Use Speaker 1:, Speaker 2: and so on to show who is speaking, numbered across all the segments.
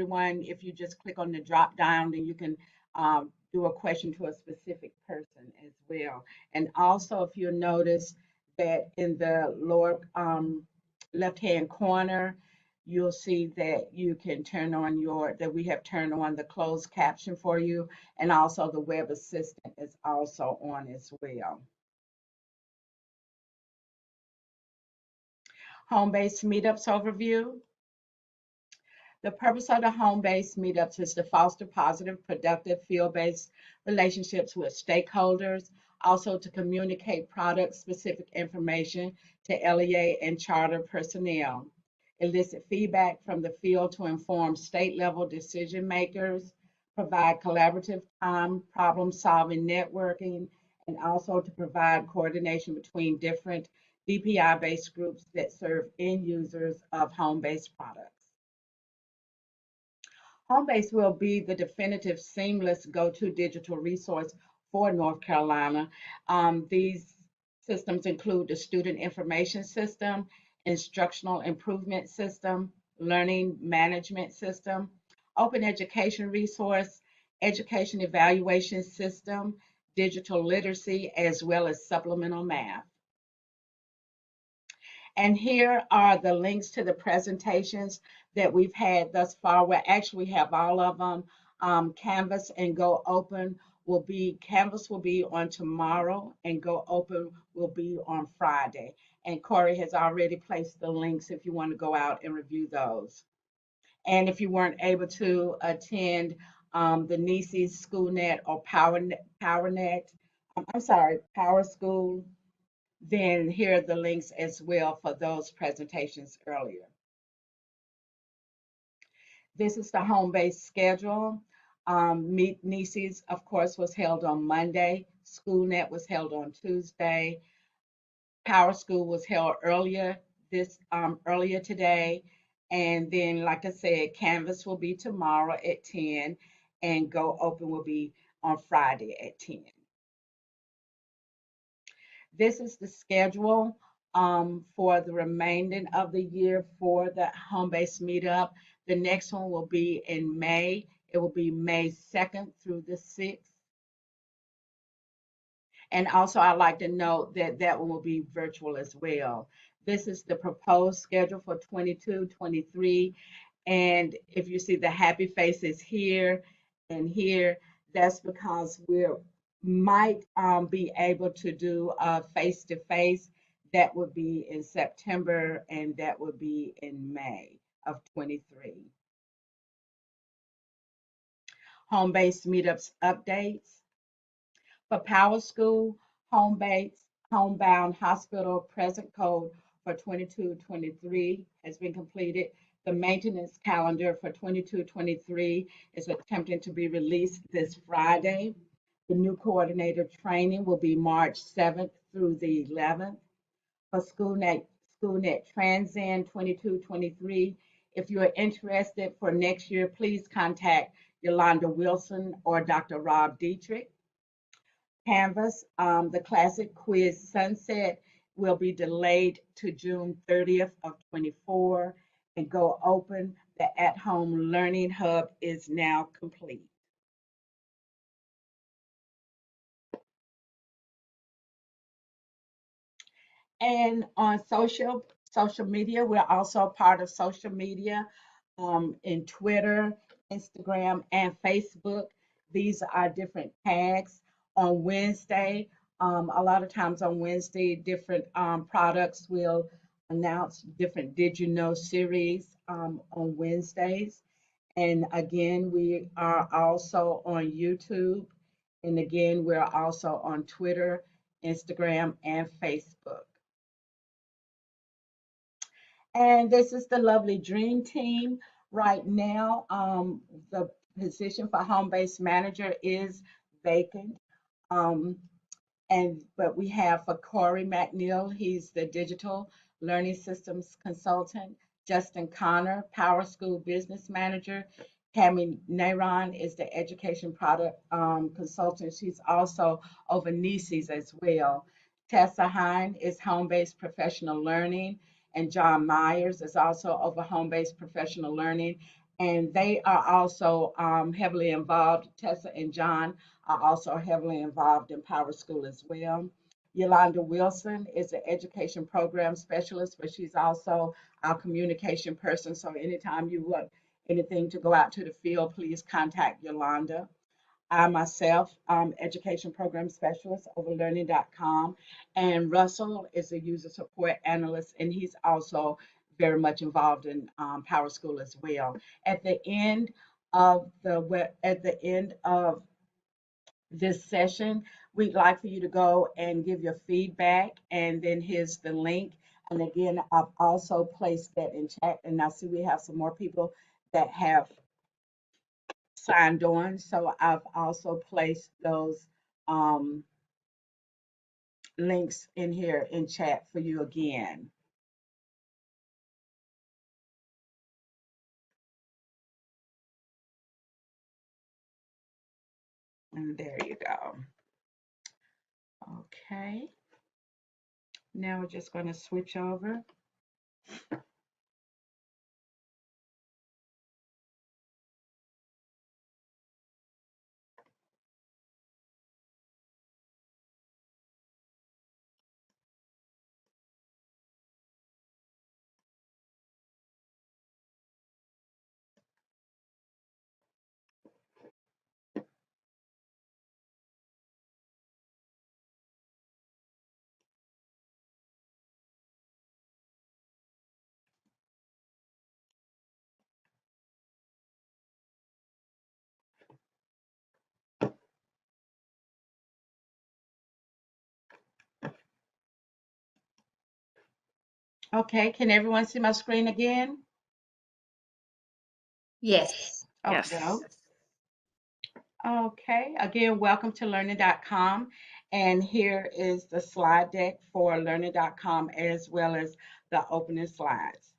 Speaker 1: everyone. If you just click on the drop down, then you can do a question to a specific person as well. And also, if you notice that in the lower left-hand corner, you'll see that you can turn on that we have turned on the closed caption for you, and also the web assistant is also on as well. Home-based meetups overview. The purpose of the home-based meetups is to foster positive, productive, field-based relationships with stakeholders, also to communicate product-specific information to LEA and charter personnel, elicit feedback from the field to inform state-level decision makers, provide collaborative time, problem-solving networking, and also to provide coordination between different DPI-based groups that serve end users of home-based products. HomeBase will be the definitive seamless go-to digital resource for North Carolina. These systems include the Student Information System, Instructional Improvement System, Learning Management System, Open Education Resource, Education Evaluation System, Digital Literacy, as well as Supplemental Math. And here are the links to the presentations that we've had thus far. We actually have all of them. Canvas and Go Open Canvas will be on tomorrow, and Go Open will be on Friday. And Corey has already placed the links if you want to go out and review those. And if you weren't able to attend the NESE's SchoolNet or Power School, then here are the links as well for those presentations earlier. This is the home-based schedule. Meet NESE's, of course, was held on Monday. SchoolNet was held on Tuesday. Power School was held earlier today. And then, like I said, Canvas will be tomorrow at 10, and Go Open will be on Friday at 10. This is the schedule for the remainder of the year for the home-based meetup. The next one will be in May. It will be May 2nd through the 6th. And also, I'd like to note that that one will be virtual as well. This is the proposed schedule for 22-23. And if you see the happy faces here and here, that's because we might be able to do a face-to-face. That would be in September, and that would be in May of 23. Home-based meetups updates. For Power School, homebound hospital present code for 22-23 has been completed. The maintenance calendar for 22-23 is attempting to be released this Friday. The new coordinator training will be March 7th through the 11th. For SchoolNet Transcend 22-23, if you are interested for next year, please contact Yolanda Wilson or Dr. Rob Dietrich. Canvas, the classic quiz sunset will be delayed to June 30th of 24, and Go Open, the at-home learning hub is now complete. And on social media, we're also part of social media in Twitter, Instagram, and Facebook. These are different tags. On Wednesday, a lot of times on Wednesday, different products will announce different Did You Know series on Wednesdays. And again, we are also on YouTube. And again, we're also on Twitter, Instagram, and Facebook. And this is the lovely dream team. Right now, the position for home-based manager is vacant. But we have for Corey McNeil, he's the digital learning systems consultant. Justin Connor, Power School business manager. Tammy Nayron is the education product consultant. She's also over NESE's as well. Tessa Hine is home-based professional learning, and John Myers is also over home-based professional learning and they are also heavily involved. Tessa and John are also heavily involved in Power School as well. Yolanda Wilson is an education program specialist, but she's also our communication person. So anytime you want anything to go out to the field, please contact Yolanda. I myself, education program specialist over learning.com, and Russell is a user support analyst, and he's also very much involved in Power School as well. At the end at the end of this session, we'd like for you to go and give your feedback, and then here's the link. And again, I've also placed that in chat, and I see we have some more people that have signed on. So I've also placed those um, links in here in chat for you again. And there you go. Okay. Now we're just going to switch over. Okay, can everyone see my screen again?
Speaker 2: Yes.
Speaker 1: Okay. Okay, again, welcome to learning.com. And here is the slide deck for learning.com as well as the opening slides.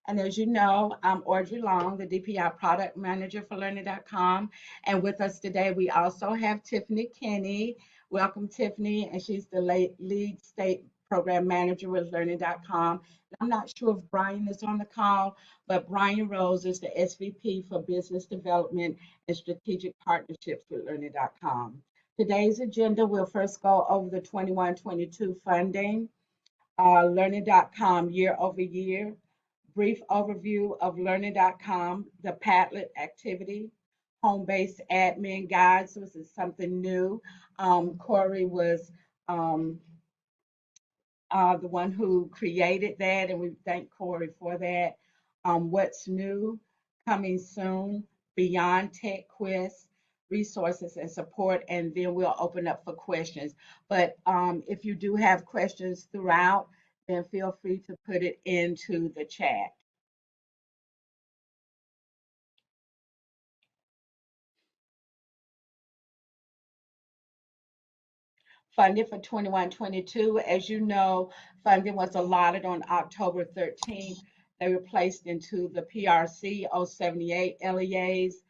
Speaker 1: And as you know, I'm Audrey Long, the DPI product manager for Learning.com. And with us today, we also have Tiffany Kinney. Welcome, Tiffany. And she's the lead state program manager with Learning.com. I'm not sure if Brian is on the call, but Brian Rose is the SVP for Business Development and Strategic Partnerships with Learning.com. Today's agenda, we'll first go over the 21-22 funding, Learning.com year over year, brief overview of Learning.com, the Padlet Activity, Homebase admin guides. This is something new. Corey was um, the one who created that, and we thank Corey for that. What's new, coming soon, beyond Tech Quest, resources and support, and then we'll open up for questions. But if you do have questions throughout, then feel free to put it into the chat. Funding for 21-22. As you know, funding was allotted on October 13th. They were placed into the PRC 078 LEAs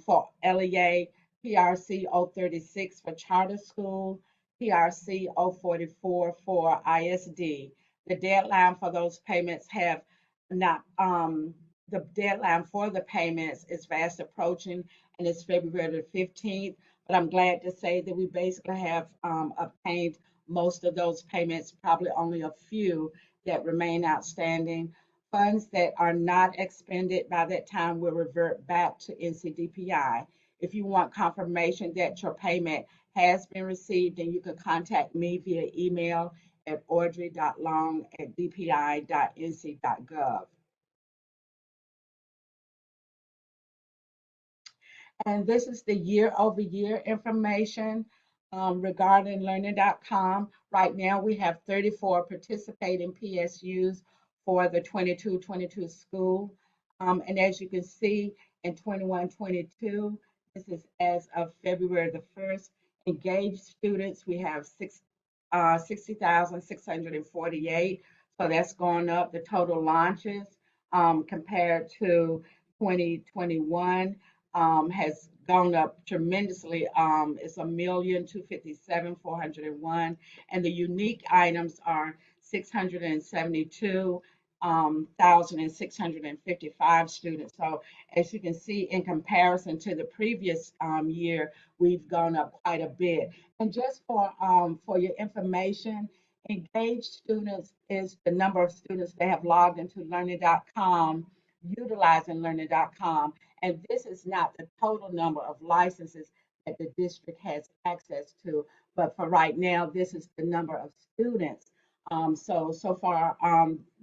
Speaker 1: for LEA, PRC 036 for charter school, PRC 044 for ISD. The deadline for those payments have not, the deadline for the payments is fast approaching, and it's February the 15th. But I'm glad to say that we basically have obtained most of those payments, probably only a few that remain outstanding. Funds that are not expended by that time will revert back to NCDPI. If you want confirmation that your payment has been received, then you can contact me via email at audrey.long@dpi.nc.gov. And this is the year over year information regarding learning.com. Right now, we have 34 participating PSUs for the 22-22 school. And as you can see, in 21-22, this is as of February the 1st, engaged students, we have 60,648. So that's gone up. The total launches compared to 2021 has gone up tremendously. It's 1,257,401, and the unique items are 672. 1,655 students. So as you can see, in comparison to the previous year, we've gone up quite a bit. And just for your information, engaged students is the number of students that have logged into learning.com, utilizing learning.com. And this is not the total number of licenses that the district has access to, but for right now, this is the number of students. So far,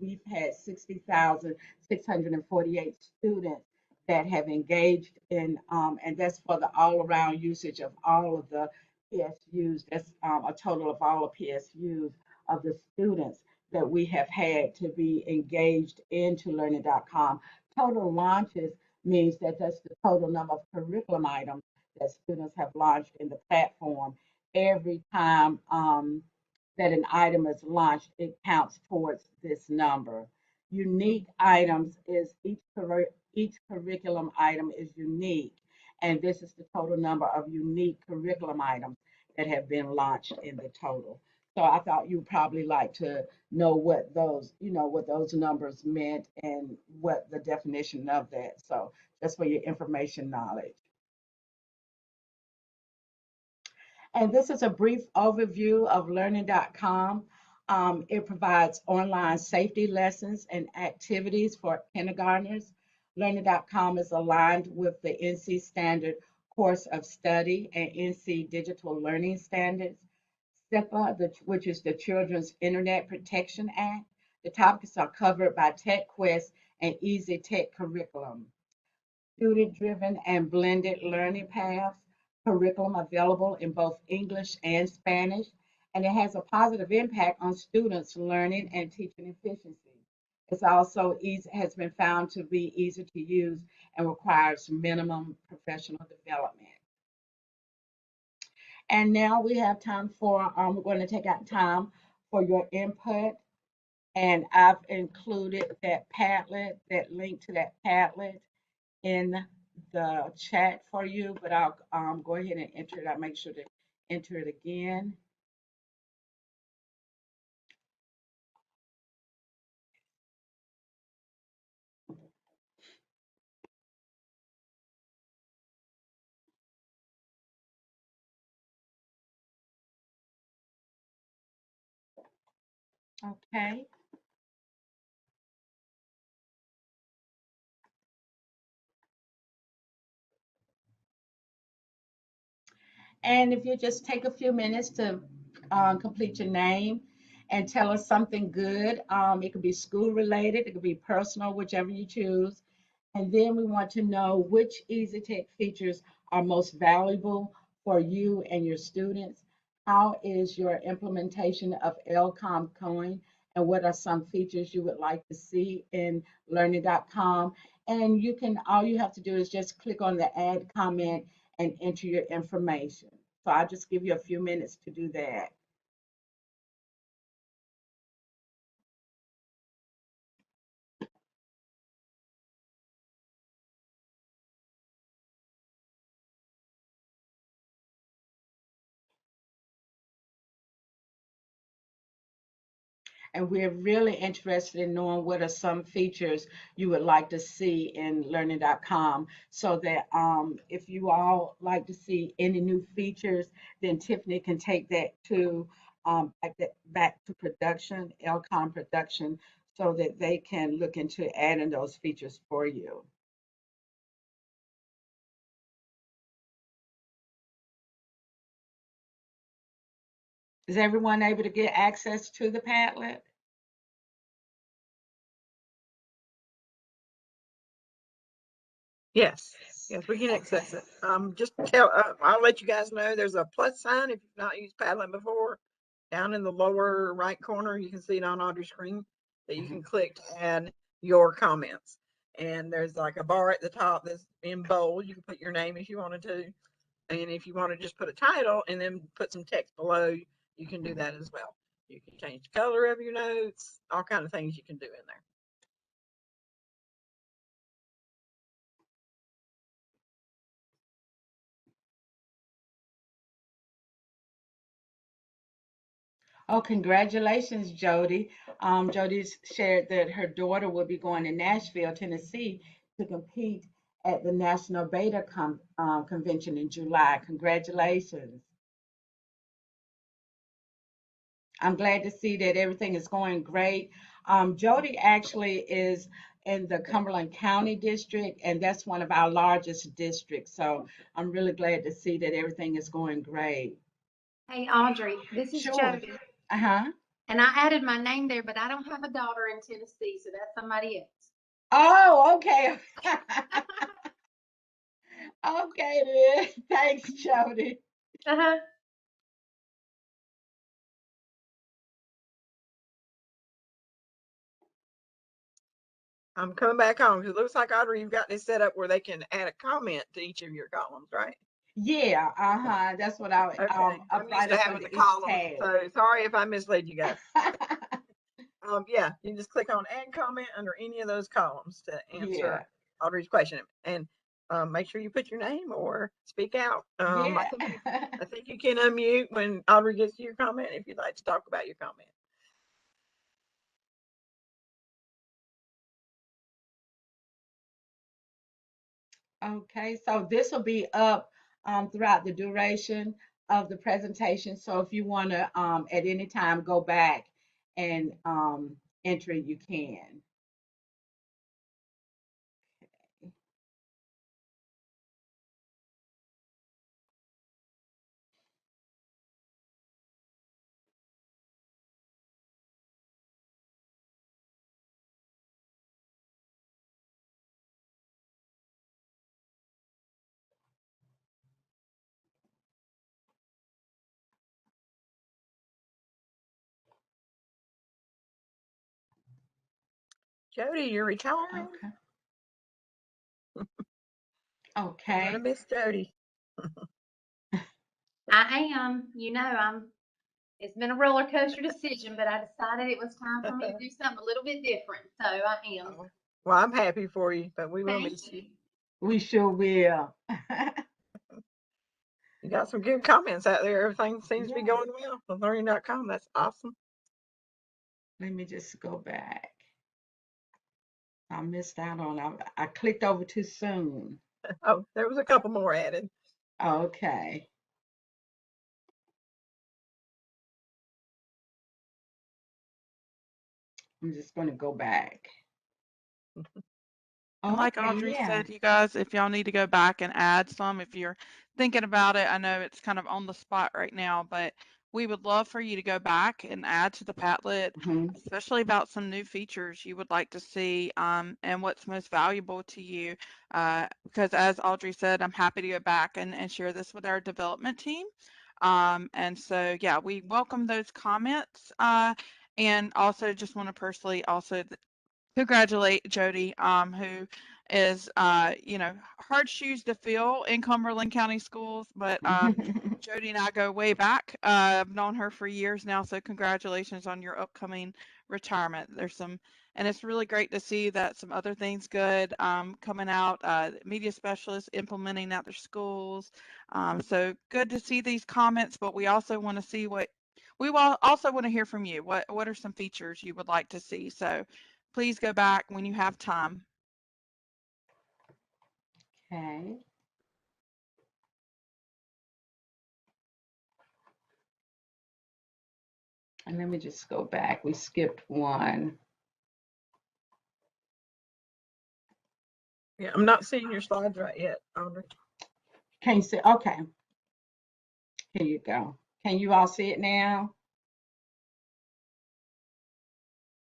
Speaker 1: we've had 60,648 students that have engaged in, and that's for the all around usage of all of the PSUs. That's a total of all the PSUs of the students that we have had to be engaged into learning.com. Total launches means that that's the total number of curriculum items that students have launched in the platform. Every time that an item is launched, it counts towards this number. Unique items is each curriculum item is unique, and this is the total number of unique curriculum items that have been launched in the total. So I thought you'd probably like to know what those, what those numbers meant and what the definition of that. So just for your information knowledge. And this is a brief overview of learning.com. It provides online safety lessons and activities for kindergartners. Learning.com is aligned with the NC Standard Course of Study and NC Digital Learning Standards. CIPA, which is the Children's Internet Protection Act. The topics are covered by TechQuest and Easy Tech Curriculum. Student-driven and blended learning paths, curriculum available in both English and Spanish, and it has a positive impact on students' learning and teaching efficiency. It's also easy, has been found to be easy to use and requires minimum professional development. And now we have time for, we're going to take out time for your input. And I've included that Padlet, that link to that Padlet in the chat for you, but I'll go ahead and enter it. I'll make sure to enter it again. Okay. And if you just take a few minutes to complete your name and tell us something good, it could be school related, it could be personal, whichever you choose. And then we want to know which EasyTech features are most valuable for you and your students. How is your implementation of LCOM going? And what are some features you would like to see in learning.com? And all you have to do is just click on the add comment and enter your information. So I'll just give you a few minutes to do that. And we're really interested in knowing what are some features you would like to see in learning.com so that if you all like to see any new features, then Tiffany can take that to back to production, LCOM production, so that they can look into adding those features for you. Is everyone able to get access to the Padlet?
Speaker 2: Yes, yes, we can access it. I'll let you guys know there's a plus sign if you've not used Padlet before. Down in the lower right corner, you can see it on Audrey's screen that you can click to add your comments. And there's like a bar at the top that's in bold. You can put your name if you wanted to. And if you want to just put a title and then put some text below, you can do that as well. You can change the color of your notes, all kinds of things you can do in there.
Speaker 1: Oh, congratulations, Jody. Jody shared that her daughter will be going to Nashville, Tennessee to compete at the National Convention in July. Congratulations. I'm glad to see that everything is going great. Jody actually is in the Cumberland County District, and that's one of our largest districts. So I'm really glad to see that everything is going great.
Speaker 3: Hey Audrey, this is
Speaker 1: Sure.
Speaker 3: Jody,
Speaker 1: Uh-huh.
Speaker 3: and I added my name there, but I don't have a daughter in Tennessee, so that's somebody else.
Speaker 1: Oh, okay. Okay, then. Thanks, Jody.
Speaker 3: Uh-huh.
Speaker 2: I'm coming back home because it looks like, Audrey, you've got this set up where they can add a comment to each of your columns, right?
Speaker 1: Yeah, uh-huh. That's what I
Speaker 2: Okay.
Speaker 1: up
Speaker 2: I'm used
Speaker 1: right
Speaker 2: to
Speaker 1: up
Speaker 2: having
Speaker 1: under
Speaker 2: the
Speaker 1: each
Speaker 2: columns,
Speaker 1: tab.
Speaker 2: so sorry if I misled you guys. Yeah, you just click on add comment under any of those columns to
Speaker 1: Yeah.
Speaker 2: answer Audrey's question, and make sure you put your name or speak out.
Speaker 1: Yeah.
Speaker 2: I think you can unmute when Audrey gets to your comment if you'd like to talk about your comment.
Speaker 1: Okay, so this will be up throughout the duration of the presentation. So if you want to at any time go back and enter, you can.
Speaker 2: Jody, you're retiring.
Speaker 1: Okay.
Speaker 2: I'm gonna
Speaker 1: Okay.
Speaker 2: miss Jody.
Speaker 3: I am, it's been a roller coaster decision, but I decided it was time for me to do something a little bit different. So I am.
Speaker 2: Oh, well, I'm happy for you, but we will
Speaker 3: Thank
Speaker 2: miss you.
Speaker 3: you.
Speaker 1: We sure will.
Speaker 2: You got some good comments out there. Everything seems to be
Speaker 1: Yeah.
Speaker 2: going well on learning.com. That's awesome.
Speaker 1: Let me just go back. I missed out on. I clicked over too soon.
Speaker 2: Oh, there was a couple more added.
Speaker 1: Okay. I'm just going to go back.
Speaker 4: And like
Speaker 1: Okay.
Speaker 4: Audrey
Speaker 1: Yeah.
Speaker 4: said, you guys, if y'all need to go back and add some, if you're thinking about it, I know it's kind of on the spot right now, but we would love for you to go back and add to the Padlet,
Speaker 1: Mhm.
Speaker 4: especially about some new features you would like to see, and what's most valuable to you. Because as Audrey said, I'm happy to go back and share this with our development team. And so, yeah, we welcome those comments. And also just want to personally also congratulate Jody, who is, hard shoes to fill in Cumberland County Schools, but Jody and I go way back. I've known her for years now, so congratulations on your upcoming retirement. And it's really great to see that some other things good coming out. Media specialists implementing at their schools. So good to see these comments, but we also want to see we will also want to hear from you. What are some features you would like to see? So please go back when you have time.
Speaker 1: Okay. And let me just go back. We skipped one.
Speaker 2: Yeah, I'm not seeing your slides right yet, Audrey.
Speaker 1: Can you see? Okay. Here you go. Can you all see it now?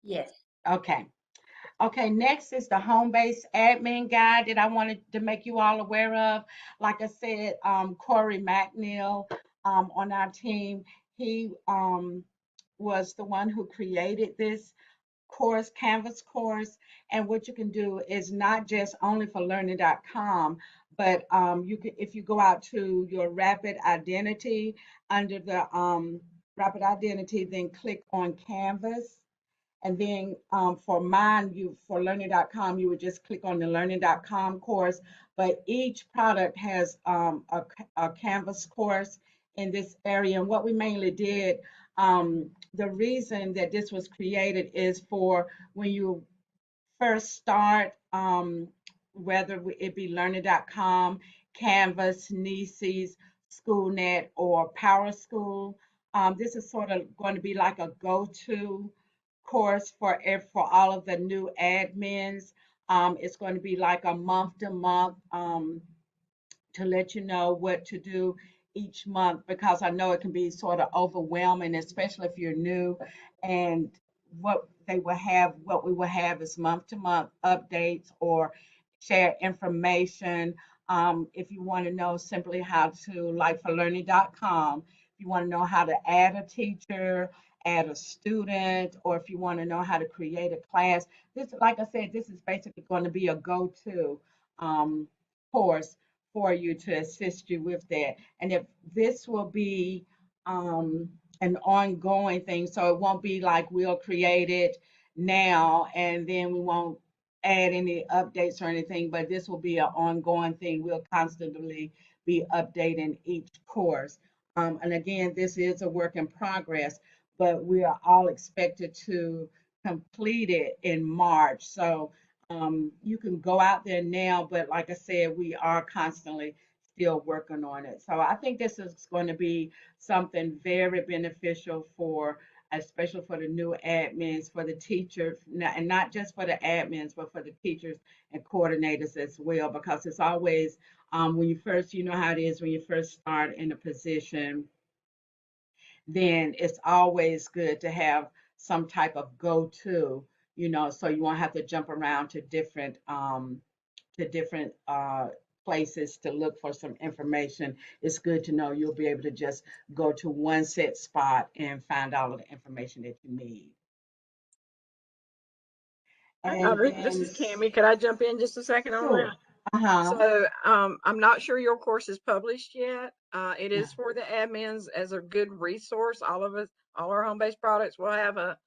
Speaker 3: Yes.
Speaker 1: Okay. Okay, next is the home-based admin guide that I wanted to make you all aware of. Like I said, Corey McNeil on our team, he was the one who created this course, Canvas course. And what you can do is not just only for learning.com, but you can, if you go out to your rapid identity under the rapid identity, then click on Canvas. And then for mine, for learning.com, you would just click on the learning.com course. But each product has a Canvas course in this area. And what we mainly did The reason that this was created is for when you first start, whether it be learning.com, Canvas, Nieces, SchoolNet, or PowerSchool. This is sort of going to be like a go-to course for all of the new admins. It's going to be like a month-to-month to let you know what to do each month, because I know it can be sort of overwhelming, especially if you're new. And what we will have is month to month updates or share information. If you want to know simply how to, like for learning.com, if you want to know how to add a teacher, add a student, or if you want to know how to create a class, this, like I said, this is basically going to be a go-to course for you to assist you with that. And if this will be an ongoing thing, so it won't be like we'll create it now and then we won't add any updates or anything, but this will be an ongoing thing. We'll constantly be updating each course. And again, this is a work in progress, but we are all expected to complete it in March. So you can go out there now, but like I said, we are constantly still working on it. So I think this is going to be something very beneficial for, especially for the new admins, for the teachers, and not just for the admins, but for the teachers and coordinators as well, because it's always, when you first, you know how it is when you first start in a position, then it's always good to have some type of go-to, so you won't have to jump around to different places to look for some information. It's good to know you'll be able to just go to one set spot and find all of the information that you need. And
Speaker 2: Audrey, this
Speaker 1: then,
Speaker 2: is Cammie. Could I jump in just a second on that?
Speaker 1: sure. Uh-huh.
Speaker 2: So I'm not sure your course is published yet. It is for the admins as a good resource. All of us, all our home-based products will have a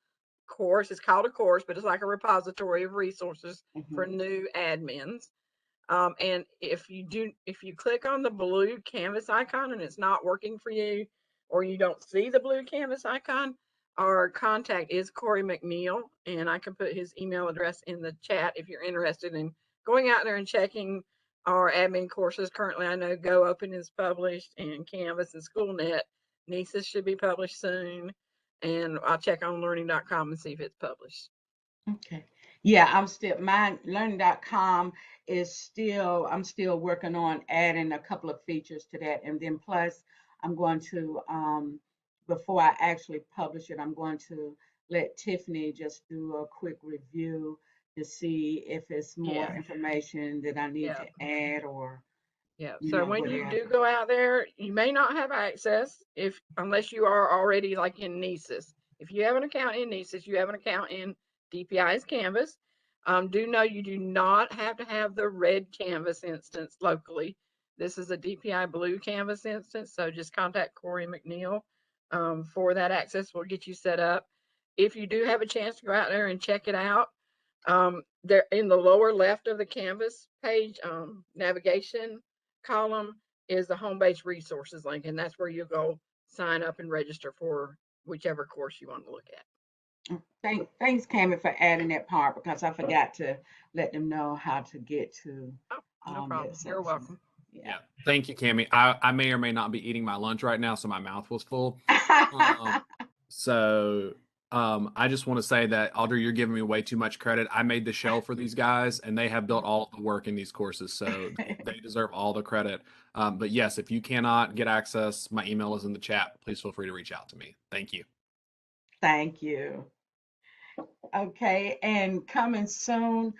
Speaker 2: course. It's called a course, but it's like a repository of resources for
Speaker 1: Mm-hmm.
Speaker 2: new admins. And if you click on the blue canvas icon and it's not working for you, or you don't see the blue canvas icon, our contact is Corey McNeil, and I can put his email address in the chat if you're interested in going out there and checking our admin courses. Currently, I know Go Open is published, and Canvas and SchoolNet. Nieces should be published soon, and I'll check on learning.com and see if it's published.
Speaker 1: Okay. Yeah, my learning.com I'm still working on adding a couple of features to that. And then plus I'm going to, before I actually publish it, I'm going to let Tiffany just do a quick review to see if it's more
Speaker 2: Yeah,
Speaker 1: information that I need
Speaker 2: yeah.
Speaker 1: to add or,
Speaker 2: Yeah. So when you do
Speaker 1: whatever.
Speaker 2: go out there, you may not have access unless you are already like in Nieces. If you have an account in Nieces, you have an account in DPI's Canvas. Do know you do not have to have the red Canvas instance locally. This is a DPI blue Canvas instance. So just contact Corey McNeil for that access. We'll get you set up. If you do have a chance to go out there and check it out, there in the lower left of the Canvas page, navigation column is the home-based resources link, and that's where you go sign up and register for whichever course you want to look at.
Speaker 1: Thanks, Cameron, for adding that part because I forgot to let them know how to get to
Speaker 2: Oh, no problem.
Speaker 1: that
Speaker 2: You're
Speaker 1: section.
Speaker 2: welcome.
Speaker 1: Yeah.
Speaker 5: Thank you, Cammie. I may or may not be eating my lunch right now, so my mouth was full. So I just want to say that, Audrey, you're giving me way too much credit. I made the shell for these guys, and they have built all of the work in these courses, so they deserve all the credit. But yes, if you cannot get access, my email is in the chat. Please feel free to reach out to me. Thank you.
Speaker 1: Thank you. Okay, and coming soon,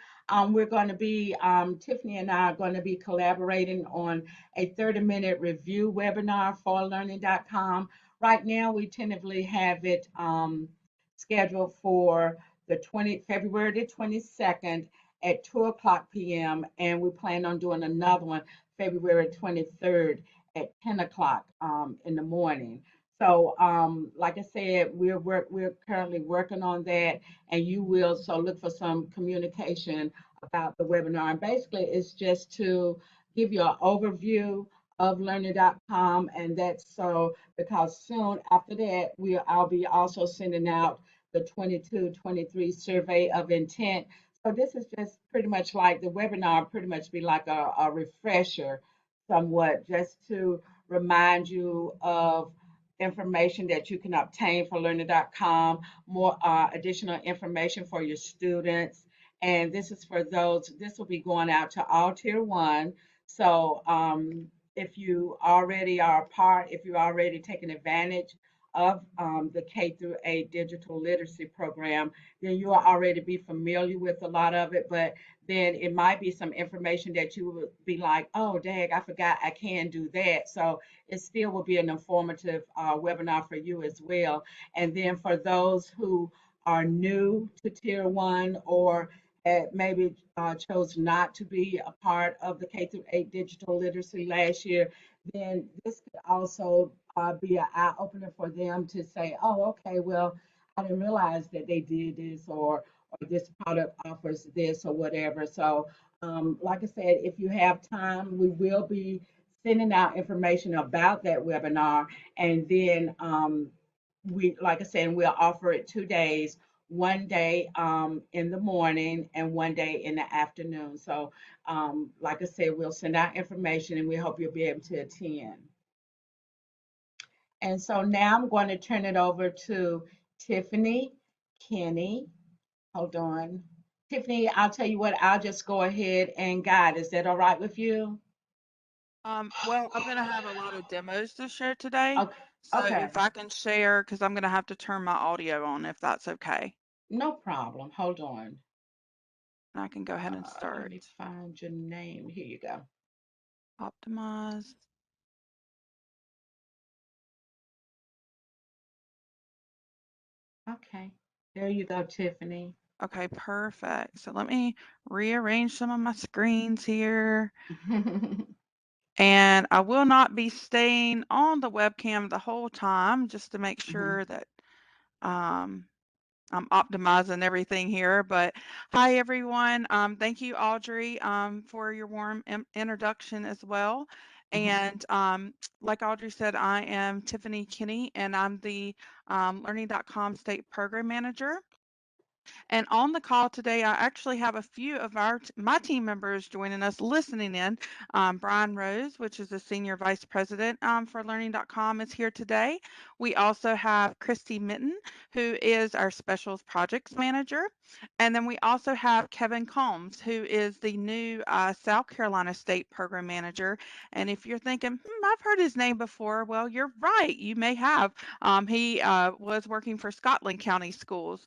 Speaker 1: we're going to be, Tiffany and I are going to be collaborating on a 30-minute review webinar for learning.com. Right now, we tentatively have it scheduled for February the 22nd at 2 o'clock p.m. And we plan on doing another one February 23rd at 10 o'clock in the morning. So, like I said, we're currently working on that, and you will so look for some communication about the webinar. And basically, it's just to give you an overview of learning.com, and that's so because soon after that I'll be also sending out the 22-23 survey of intent. So this is just pretty much like the webinar, pretty much be like a refresher somewhat, just to remind you of information that you can obtain for learning.com, more additional information for your students. And this is for those, this will be going out to all tier one. So if you already are a part, if you're already taking advantage of the K through 8 digital literacy program, then you will already be familiar with a lot of it. But then it might be some information that you would be like, oh, dang, I forgot I can do that. So it still will be an informative webinar for you as well. And then for those who are new to Tier 1 or maybe chose not to be a part of the K through 8 digital literacy last year, then this could also be an eye opener for them to say, oh, okay, well, I didn't realize that they did this, or this product offers this or whatever. So, like I said, if you have time, we will be sending out information about that webinar. And then like I said, we'll offer it 2 days, one day in the morning and one day in the afternoon. So, like I said, we'll send out information and we hope you'll be able to attend. And so now I'm going to turn it over to Tiffany, Kinney. Hold on. Tiffany, I'll tell you what, I'll just go ahead and guide. Is that all right with you?
Speaker 4: Well, I'm gonna have a lot of demos to share today.
Speaker 1: Okay.
Speaker 4: So
Speaker 1: Okay.
Speaker 4: if I can share, because I'm gonna have to turn my audio on if that's okay.
Speaker 1: No problem. Hold on.
Speaker 4: And I can go ahead and
Speaker 1: Let
Speaker 4: start.
Speaker 1: me find your name. Here you go.
Speaker 4: Optimize.
Speaker 1: Okay. There you go, Tiffany.
Speaker 4: Okay, perfect. So let me rearrange some of my screens here. And I will not be staying on the webcam the whole time just to make sure that I'm optimizing everything here. But hi, everyone. Thank you, Audrey, for your warm introduction as well. And like Audrey said, I am Tiffany Kinney, and I'm the Learning.com State Program Manager. And on the call today, I actually have a few of my team members joining us, listening in. Brian Rose, which is the Senior Vice President for Learning.com, is here today. We also have Christy Mitten, who is our Specials Projects Manager. And then we also have Kevin Combs, who is the new South Carolina State Program Manager. And if you're thinking, I've heard his name before, well, you're right. You may have. He was working for Scotland County Schools.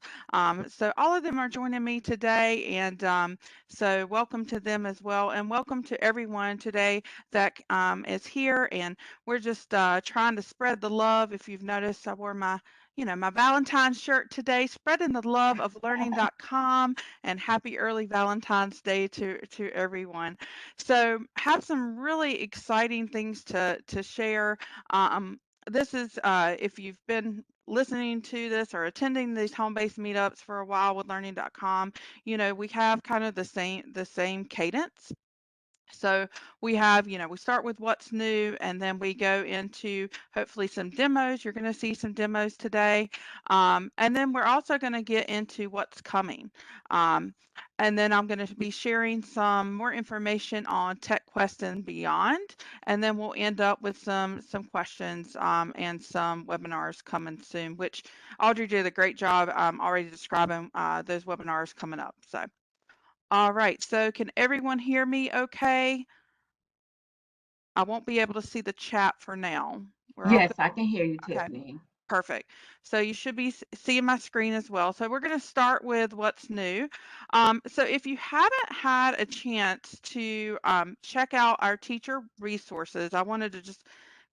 Speaker 4: So all of them are joining me today, and so welcome to them as well, and welcome to everyone today that is here. And we're just trying to spread the love. If you've noticed, I wore my my Valentine's shirt today, spreading the love of learning.com, and happy early Valentine's Day to everyone. So have some really exciting things to share. This is if you've been listening to this or attending these home-based meetups for a while with learning.com, we have kind of the same cadence. So we have, we start with what's new, and then we go into hopefully some demos. You're going to see some demos today. And then we're also going to get into what's coming. And then I'm going to be sharing some more information on TechQuest and beyond. And then we'll end up with some questions and some webinars coming soon, which Audrey did a great job already describing those webinars coming up. So. All right, so can everyone hear me okay? I won't be able to see the chat for now. We're all
Speaker 1: Yes,
Speaker 4: good?
Speaker 1: I can hear you,
Speaker 4: Okay,
Speaker 1: Tiffany.
Speaker 4: perfect. So you should be seeing my screen as well. So we're going to start with what's new. So if you haven't had a chance to check out our teacher resources, I wanted to just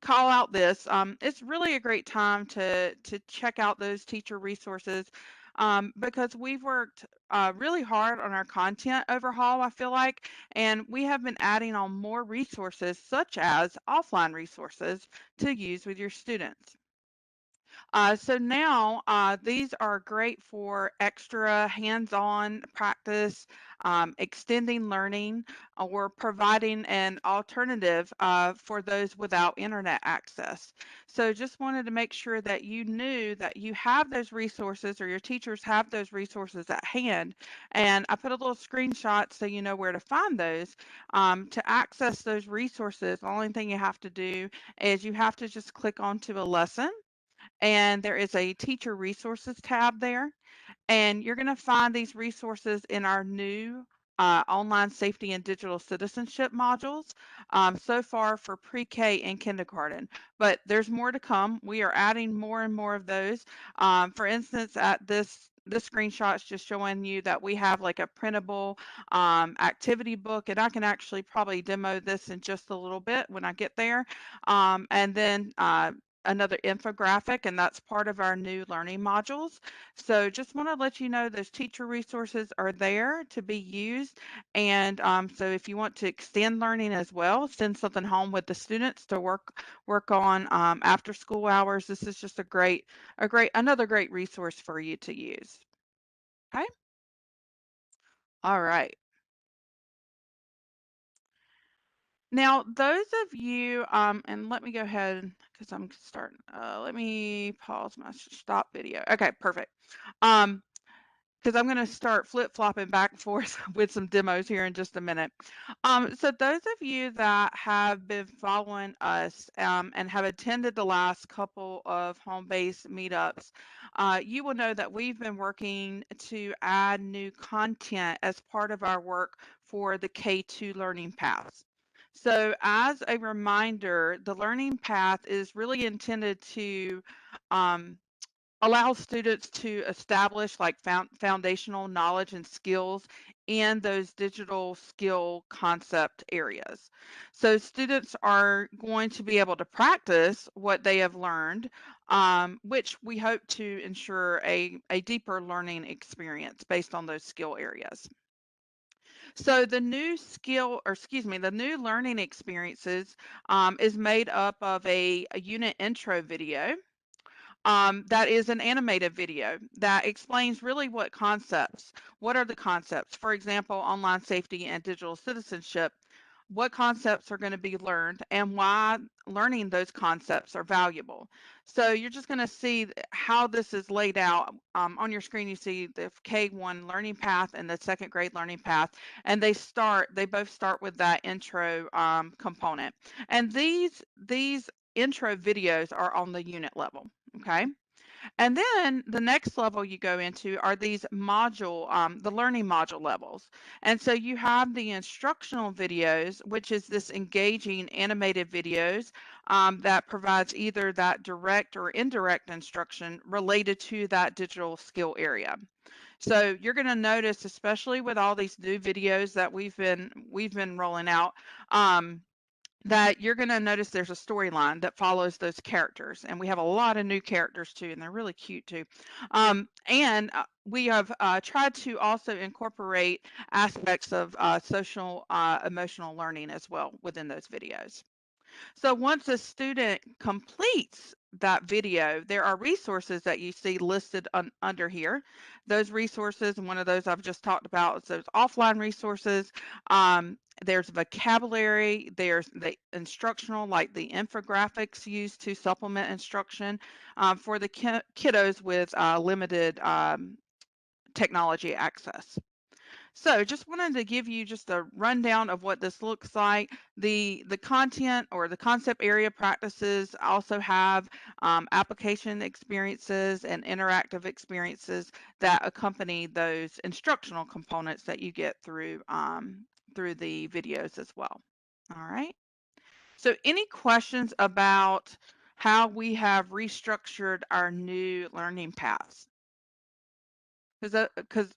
Speaker 4: call out this. It's really a great time to check out those teacher resources because we've worked really hard on our content overhaul, I feel like, and we have been adding on more resources such as offline resources to use with your students. So now these are great for extra hands-on practice, extending learning, or providing an alternative for those without internet access. So just wanted to make sure that you knew that you have those resources, or your teachers have those resources at hand. And I put a little screenshot so you know where to find those. To access those resources, the only thing you have to do is you have to just click onto a lesson, and there is a teacher resources tab there, and you're going to find these resources in our new online safety and digital citizenship modules, so far for pre-K and kindergarten. But there's more to come. We are adding more and more of those. For instance, at this screenshot is just showing you that we have like a printable activity book, and I can actually probably demo this in just a little bit when I get there. And then another infographic, and that's part of our new learning modules. So just want to let you know those teacher resources are there to be used. And so if you want to extend learning as well, send something home with the students to work on after school hours, this is just another great resource for you to use. Okay. All right. Now, those of you, and let me go ahead because I'm starting, let me pause my stop video. Okay, perfect. Because I'm going to start flip-flopping back and forth with some demos here in just a minute. So those of you that have been following us and have attended the last couple of home-based meetups, you will know that we've been working to add new content as part of our work for the K2 learning paths. So as a reminder, the learning path is really intended to allow students to establish like foundational knowledge and skills in those digital skill concept areas. So students are going to be able to practice what they have learned, which we hope to ensure a deeper learning experience based on those skill areas. So the new the new learning experiences is made up of a unit intro video. That is an animated video that explains really what are the concepts. For example, online safety and digital citizenship, what concepts are going to be learned and why learning those concepts are valuable. So you're just going to see how this is laid out. On your screen, you see the K1 learning path and the second grade learning path, and they both start with that intro component. And these intro videos are on the unit level. Okay. And then the next level you go into are these the learning module levels. And so you have the instructional videos, which is this engaging animated videos that provides either that direct or indirect instruction related to that digital skill area. So you're going to notice, especially with all these new videos that we've been rolling out, that you're going to notice there's a storyline that follows those characters, and we have a lot of new characters too, and they're really cute too. And we have tried to also incorporate aspects of social emotional learning as well within those videos. So once a student completes that video, there are resources that you see listed under here. Those resources, and one of those I've just talked about, is those offline resources. There's vocabulary, there's the instructional, like the infographics used to supplement instruction for the kiddos with limited technology access. So just wanted to give you just a rundown of what this looks like. The content or the concept area practices also have application experiences and interactive experiences that accompany those instructional components that you get through the videos as well. All right. So any questions about how we have restructured our new learning paths? Because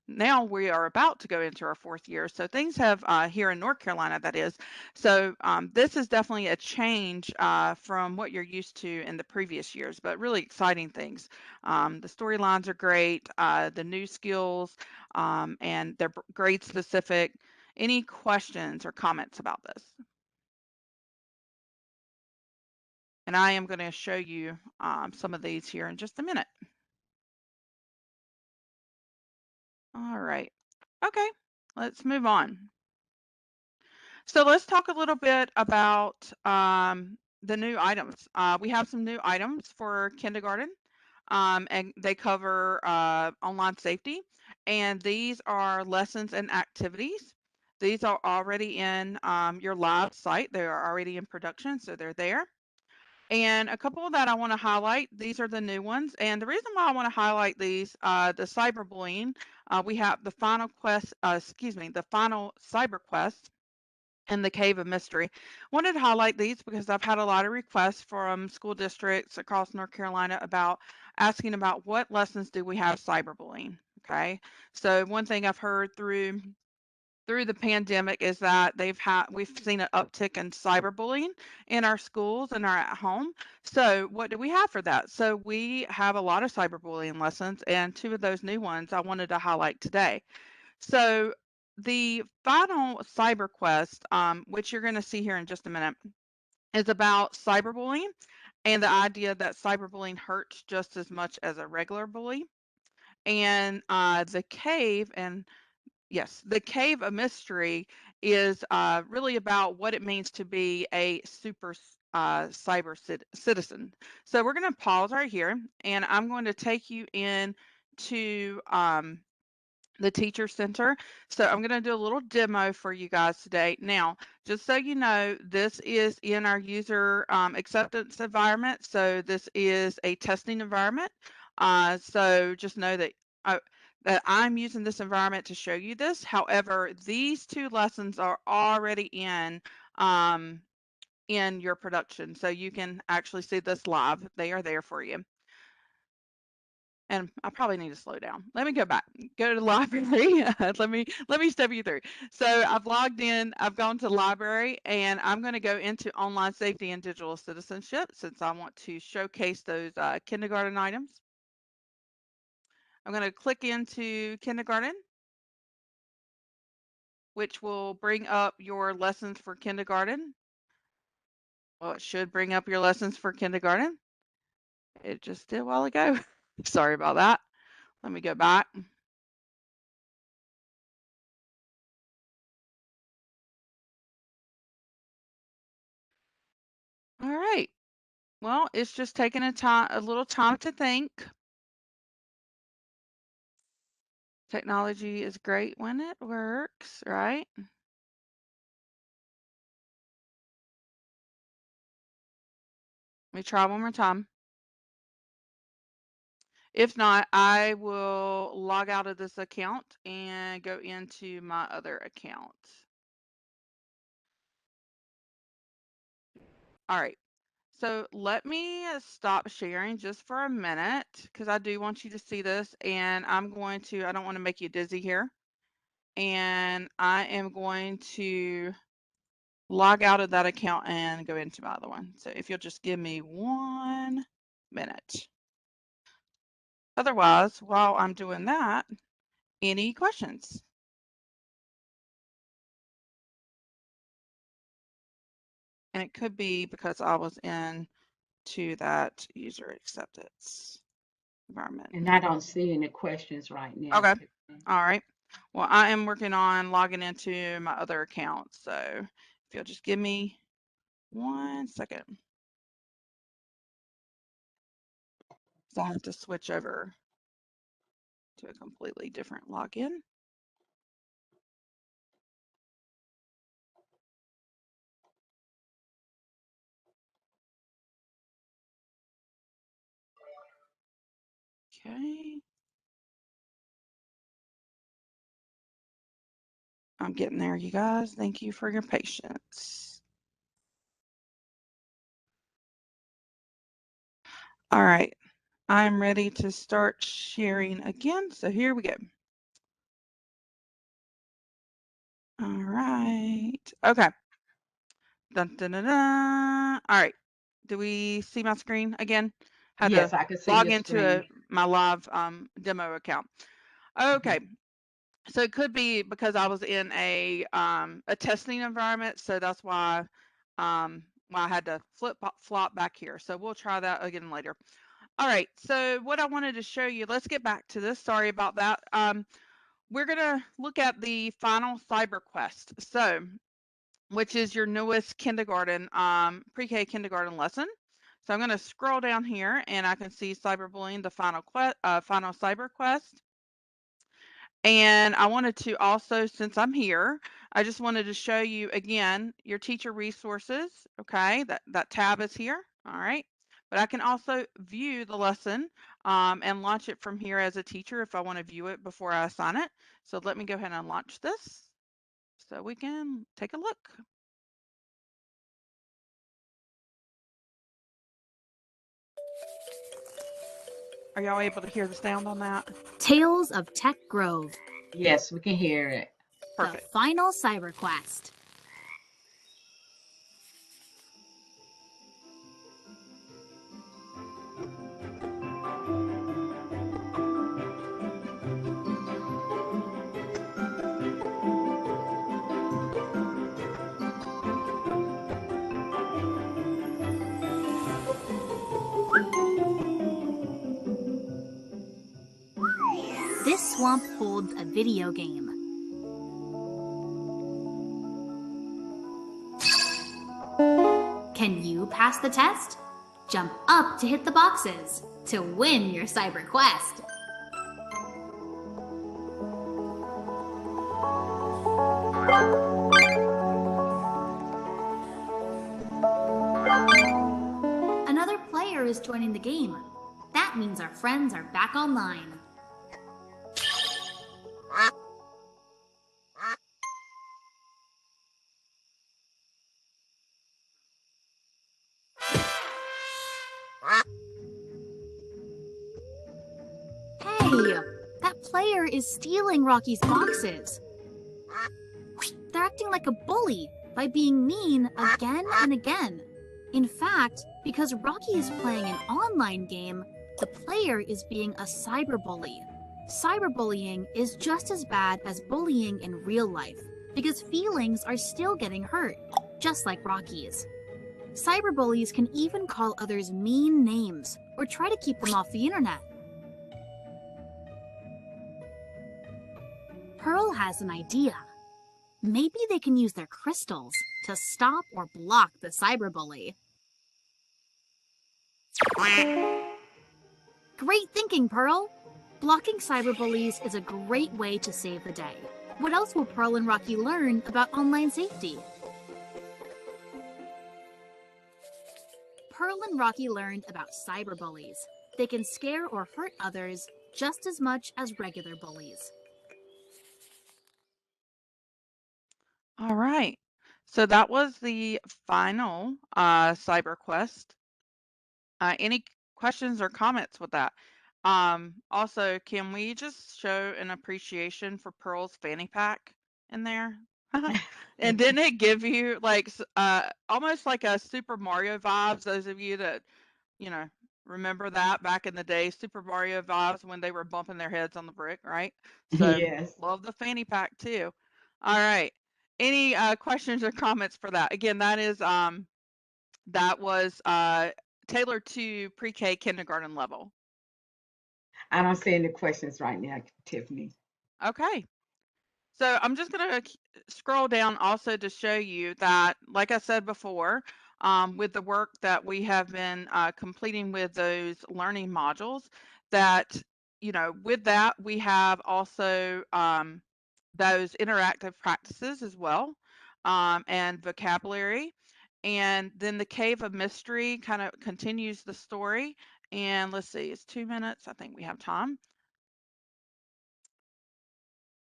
Speaker 4: now we are about to go into our fourth year. So things have, here in North Carolina, that is. So this is definitely a change from what you're used to in the previous years, but really exciting things. The storylines are great, the new skills, and they're grade specific. Any questions or comments about this? And I am going to show you some of these here in just a minute. All right. Okay, let's move on. So let's talk a little bit about the new items. We have some new items for kindergarten, and they cover online safety. And these are lessons and activities. These are already in your live site. They are already in production, so they're there. And a couple that I want to highlight, these are the new ones. And the reason why I want to highlight these, the cyberbullying, we have the final the final Cyberquest and the Cave of Mystery. Wanted to highlight these because I've had a lot of requests from school districts across North Carolina about asking about what lessons do we have cyberbullying. Okay, so one thing I've heard through the pandemic is that we've seen an uptick in cyberbullying in our schools and our at home. So what do we have for that? So we have a lot of cyberbullying lessons, and two of those new ones I wanted to highlight today. So the final CyberQuest, which you're going to see here in just a minute, is about cyberbullying and the idea that cyberbullying hurts just as much as a regular bully. And the cave of mystery is really about what it means to be a super cyber citizen. So we're going to pause right here, and I'm going to take you in to the Teacher Center. So I'm going to do a little demo for you guys today. Now, just so you know, this is in our user acceptance environment. So this is a testing environment. So just know that I'm using this environment to show you this. However, these two lessons are already in your production. So you can actually see this live. They are there for you. And I probably need to slow down. Let me go back, go to the library. let me step you through. So I've logged in, I've gone to the library, and I'm going to go into online safety and digital citizenship since I want to showcase those kindergarten items. I'm going to click into kindergarten, which will bring up your lessons for kindergarten. Well, it should bring up your lessons for kindergarten. It just did a while ago. Sorry about that. Let me go back. All right. Well, it's just taking a little time to think. Technology is great when it works, right? Let me try one more time. If not, I will log out of this account and go into my other account. All right. So let me stop sharing just for a minute because I do want you to see this, and I don't want to make you dizzy here. And I am going to log out of that account and go into my other one. So if you'll just give me 1 minute. Otherwise, while I'm doing that, any questions? And it could be because I was to that user acceptance environment.
Speaker 1: And I don't see any questions right now.
Speaker 4: Okay. All right. Well, I am working on logging into my other account. So if you'll just give me 1 second. So I have to switch over to a completely different login. Okay. I'm getting there, you guys. Thank you for your patience. All right. I'm ready to start sharing again. So here we go. All right. Okay. Dun, dun, dun, dun. All right. Do we see my screen again? Had
Speaker 1: Yes,
Speaker 4: to
Speaker 1: I can see
Speaker 4: log
Speaker 1: your
Speaker 4: into
Speaker 1: screen.
Speaker 4: my live demo account. Okay. So it could be because I was in a testing environment. So that's why when well, I had to flop back here. So we'll try that again later. All right, so what I wanted to show you, let's get back to this. Sorry about that. We're going to look at the final Cyberquest, so which is your newest kindergarten, pre-K kindergarten lesson. So I'm going to scroll down here and I can see cyberbullying, the final Cyberquest. And I wanted to also, since I'm here, I just wanted to show you again your teacher resources. Okay, that tab is here. All right, but I can also view the lesson and launch it from here as a teacher if I want to view it before I assign it. So let me go ahead and launch this so we can take a look. Are y'all able to hear the sound on that?
Speaker 6: Tales of Tech Grove.
Speaker 1: Yes, we can hear it.
Speaker 4: Perfect.
Speaker 6: The final Cyberquest. This swamp holds a video game. Can you pass the test? Jump up to hit the boxes to win your Cyberquest. Another player is joining the game. That means our friends are back online. Hey, that player is stealing Rocky's boxes. They're acting like a bully by being mean again and again. In fact, because Rocky is playing an online game, the player is being a cyberbully. Cyberbullying is just as bad as bullying in real life because feelings are still getting hurt, just like Rocky's. Cyberbullies can even call others mean names or try to keep them off the internet. Pearl has an idea. Maybe they can use their crystals to stop or block the cyberbully. Great thinking, Pearl! Blocking cyberbullies is a great way to save the day. What else will Pearl and Rocky learn about online safety? Pearl and Rocky learned about cyberbullies. They can scare or hurt others just as much as regular bullies.
Speaker 4: All right. So that was the final Cyberquest. Any questions or comments with that? Also, can we just show an appreciation for Pearl's fanny pack in there? And didn't it give you like almost like a Super Mario vibes? Those of you that, you know, remember that back in the day, Super Mario vibes when they were bumping their heads on the brick, right? So
Speaker 1: Yes.
Speaker 4: love the fanny pack too. All right. Any questions or comments for that? Again, that was tailored to pre-K kindergarten level.
Speaker 1: I don't see any questions right now, Tiffany.
Speaker 4: Okay. So I'm just going to scroll down also to show you that, like I said before, with the work that we have been completing with those learning modules, that, you know, with that, we have also those interactive practices as well, and vocabulary. And then the Cave of Mystery kind of continues the story. And let's see, it's 2 minutes. I think we have time.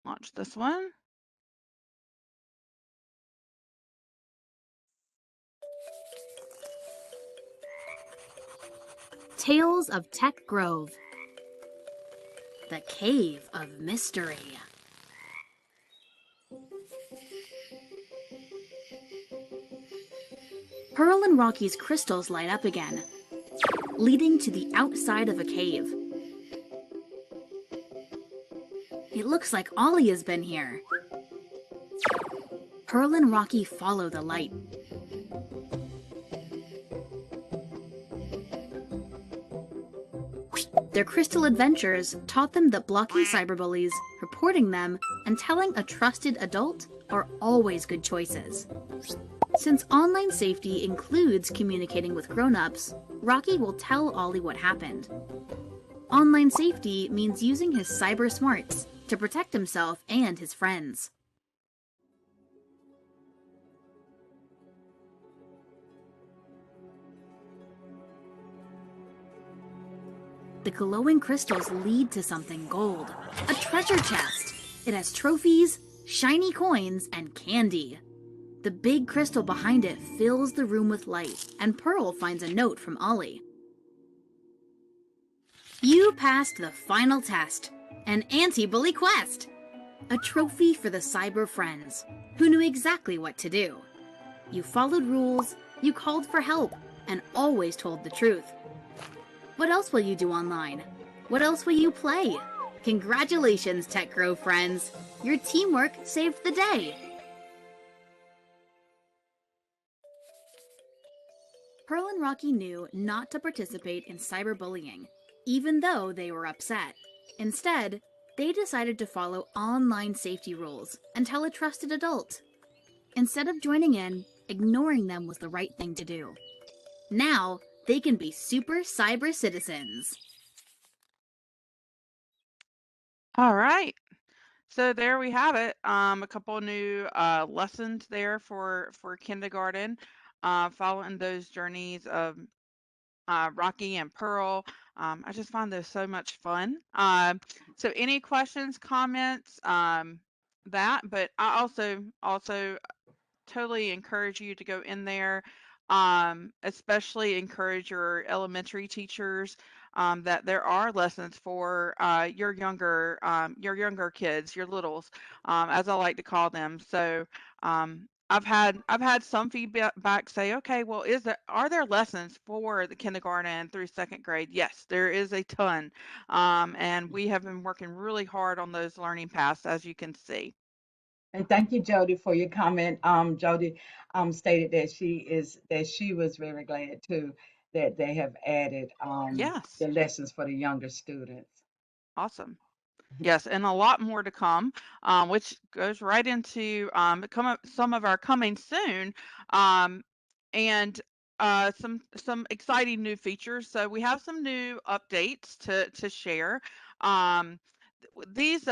Speaker 4: Launch this one.
Speaker 6: Tales of Tech Grove. The Cave of Mystery. Pearl and Rocky's crystals light up again, leading to the outside of a cave. It looks like Ollie has been here. Pearl and Rocky follow the light. Their crystal adventures taught them that blocking cyberbullies, reporting them, and telling a trusted adult are always good choices. Since online safety includes communicating with grown-ups, Rocky will tell Ollie what happened. Online safety means using his cyber smarts to protect himself and his friends. The glowing crystals lead to something gold, a treasure chest. It has trophies, shiny coins, and candy. The big crystal behind it fills the room with light, and Pearl finds a note from Ollie. You passed the final test, an anti-bully quest. A trophy for the cyber friends, who knew exactly what to do. You followed rules, you called for help, and always told the truth. What else will you do online? What else will you play? Congratulations, TechGrow friends! Your teamwork saved the day! Pearl and Rocky knew not to participate in cyberbullying, even though they were upset. Instead, they decided to follow online safety rules and tell a trusted adult. Instead of joining in, ignoring them was the right thing to do. Now, they can be super cyber citizens.
Speaker 4: All right. So there we have it. A couple of new lessons there for kindergarten, following those journeys of Rocky and Pearl. I just find those so much fun. So any questions, comments, but I also totally encourage you to go in there, especially encourage your elementary teachers, that there are lessons for your younger kids, your littles, as I like to call them. So I've had some feedback say, okay, well, are there lessons for the kindergarten through second grade? Yes, there is a ton, and we have been working really hard on those learning paths, as you can see.
Speaker 1: And thank you, Jody, for your comment. Jody stated that she was very glad too that they have added
Speaker 4: Yes,
Speaker 1: the lessons for the younger students.
Speaker 4: awesome. Yes, and a lot more to come, which goes right into some of our coming soon, um, and some exciting new features. So we have some new updates to share. Um, these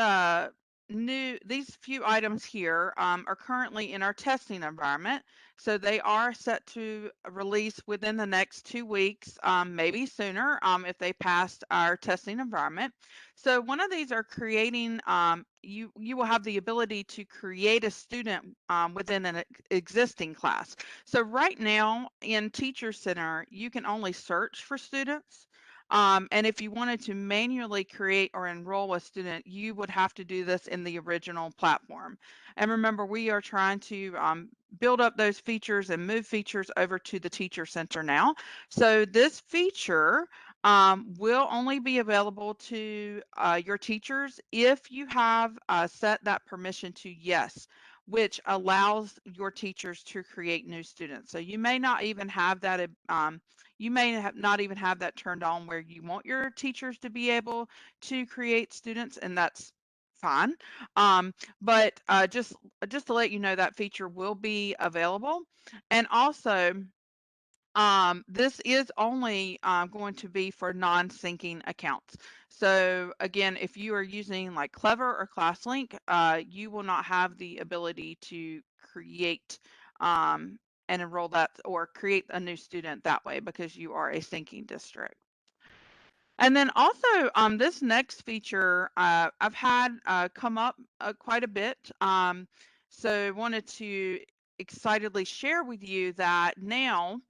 Speaker 4: these few items here are currently in our testing environment, so they are set to release within the next 2 weeks, maybe sooner, if they passed our testing environment. So one of these are creating, you will have the ability to create a student within an existing class. So right now in Teacher Center, you can only search for students. And if you wanted to manually create or enroll a student, you would have to do this in the original platform. And remember, we are trying to build up those features and move features over to the Teacher Center now. So this feature will only be available to your teachers if you have set that permission to yes, which allows your teachers to create new students. So you may not even have that not even have that turned on where you want your teachers to be able to create students, and that's fine. But just to let you know, that feature will be available. And also, this is only going to be for non-syncing accounts. So again, if you are using like Clever or ClassLink, you will not have the ability to create and enroll that or create a new student that way because you are a syncing district. And then also, this next feature I've had come up quite a bit. So wanted to excitedly share with you that now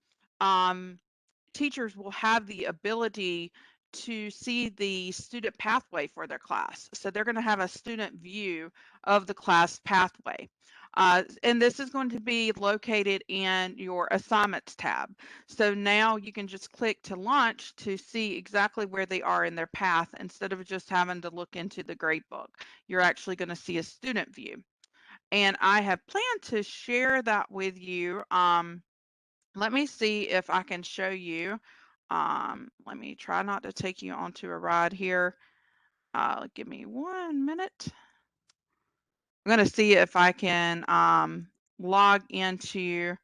Speaker 4: teachers will have the ability to see the student pathway for their class. So they're going to have a student view of the class pathway. And this is going to be located in your assignments tab. So now you can just click to launch to see exactly where they are in their path instead of just having to look into the gradebook. You're actually going to see a student view. And I have planned to share that with you. Let me see if I can show you Let me try not to take you onto a ride here. Give me 1 minute. I'm going to see if I can log into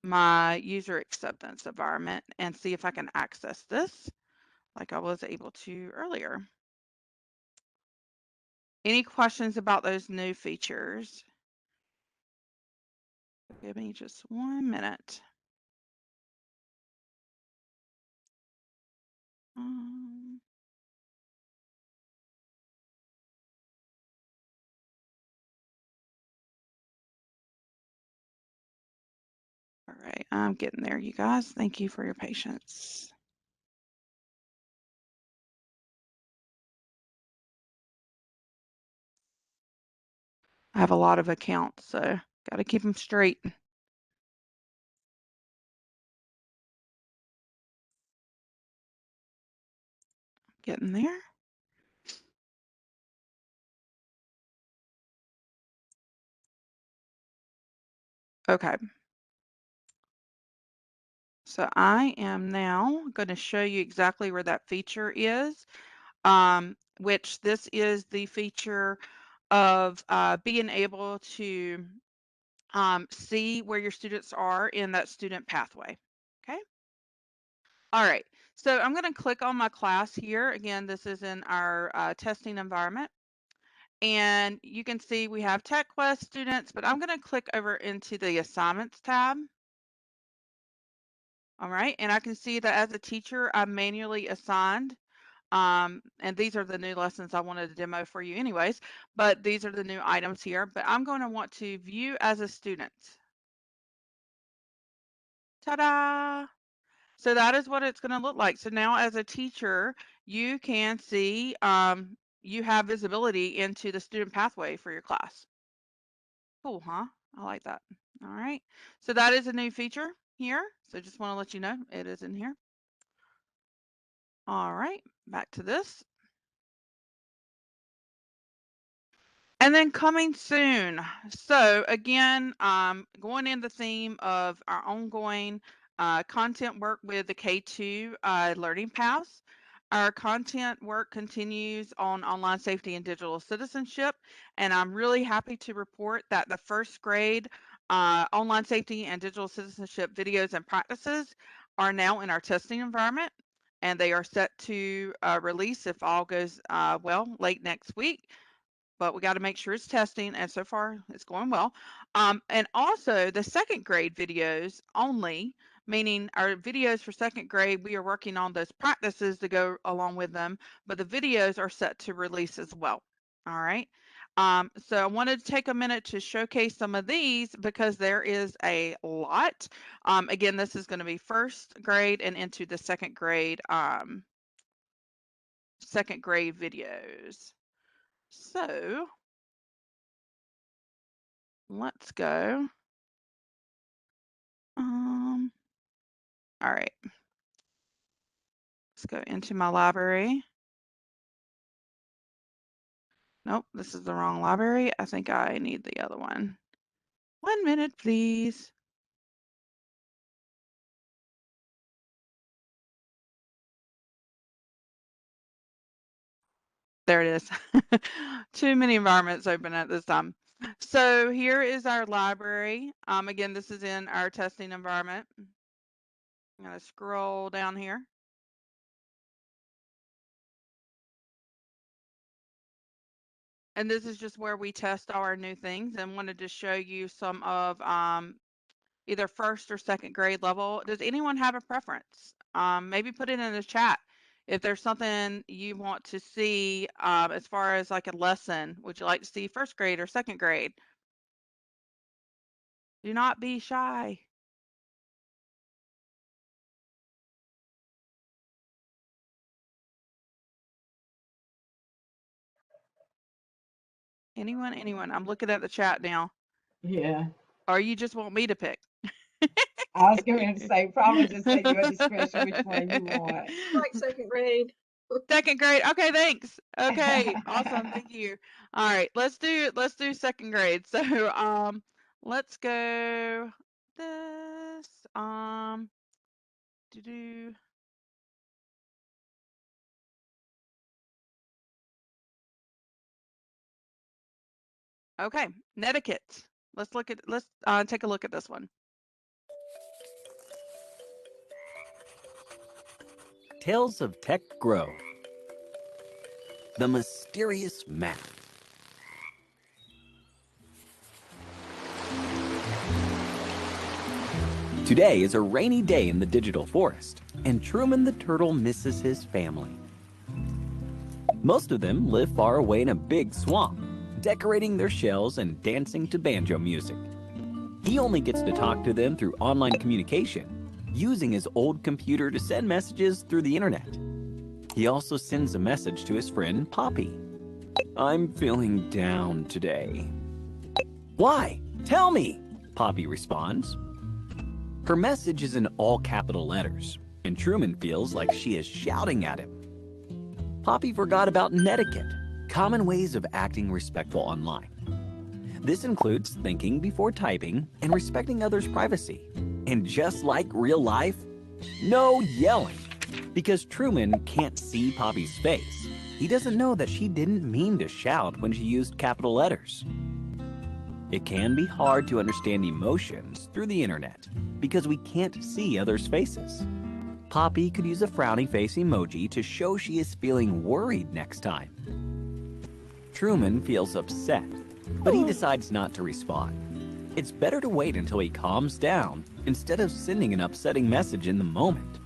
Speaker 4: my user acceptance environment and see if I can access this like I was able to earlier. Any questions about those new features? Give me just 1 minute. All right, I'm getting there, you guys. Thank you for your patience. I have a lot of accounts, so got to keep them straight. Getting there. Okay. So I am now going to show you exactly where that feature is, which this is the feature of being able to see where your students are in that student pathway. Okay. All right. So I'm going to click on my class here. Again, this is in our testing environment. And you can see we have TechQuest students, but I'm going to click over into the assignments tab. All right. And I can see that as a teacher, I'm manually assigned. And these are the new lessons I wanted to demo for you anyways, but these are the new items here. But I'm going to want to view as a student. Ta-da! So that is what it's going to look like. So now as a teacher, you can see you have visibility into the student pathway for your class. Cool, huh? I like that. All right. So that is a new feature here. So just want to let you know it is in here. All right, back to this. And then coming soon. So again, going in the theme of our ongoing content work with the K2 learning paths. Our content work continues on online safety and digital citizenship, and I'm really happy to report that the first grade online safety and digital citizenship videos and practices are now in our testing environment, and they are set to release, if all goes well, late next week. But we got to make sure it's testing, and so far it's going well. And also the second grade videos only, meaning our videos for second grade, we are working on those practices to go along with them, but the videos are set to release as well. All right. So I wanted to take a minute to showcase some of these because there is a lot. Again, this is going to be first grade and into the second grade videos. So let's go. All right. Let's go into my library. Nope, this is the wrong library. I think I need the other one. 1 minute, please. There it is. Too many environments open at this time. So here is our library. Again, this is in our testing environment. I'm going to scroll down here. And this is just where we test our new things, and wanted to show you some of either first or second grade level. Does anyone have a preference? Maybe put it in the chat. If there's something you want to see as far as like a lesson, would you like to see first grade or second grade? Do not be shy. Anyone? I'm looking at the chat now.
Speaker 1: Yeah.
Speaker 4: Or you just want me to pick?
Speaker 1: I was going to say, probably just at your discretion which one you want.
Speaker 2: Like second grade.
Speaker 4: Second grade. Okay, thanks. Okay, awesome. Thank you. All right, let's do second grade. So let's go this do Okay, Netiquette. Let's take a look at this one.
Speaker 7: Tales of Tech Grow. The Mysterious Map. Today is a rainy day in the digital forest, and Truman the turtle misses his family. Most of them live far away in a big swamp, decorating their shells and dancing to banjo music. He only gets to talk to them through online communication, using his old computer to send messages through the internet. He also sends a message to his friend Poppy. "I'm feeling down today." "Why? Tell me," Poppy responds. Her message is in all capital letters, and Truman feels like she is shouting at him. Poppy forgot about netiquette, common ways of acting respectful online. This includes thinking before typing and respecting others' privacy. And just like real life, no yelling. Because Truman can't see Poppy's face, he doesn't know that she didn't mean to shout when she used capital letters. It can be hard to understand emotions through the internet because we can't see others' faces. Poppy could use a frowny face emoji to show she is feeling worried next time. Truman feels upset, but he decides not to respond. It's better to wait until he calms down instead of sending an upsetting message in the moment.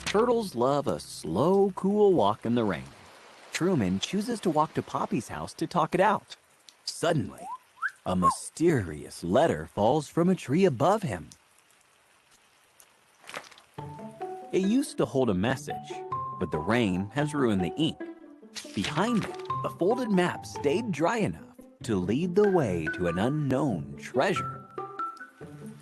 Speaker 7: Turtles love a slow, cool walk in the rain. Truman chooses to walk to Poppy's house to talk it out. Suddenly, a mysterious letter falls from a tree above him. It used to hold a message, but the rain has ruined the ink. Behind it, a folded map stayed dry enough to lead the way to an unknown treasure.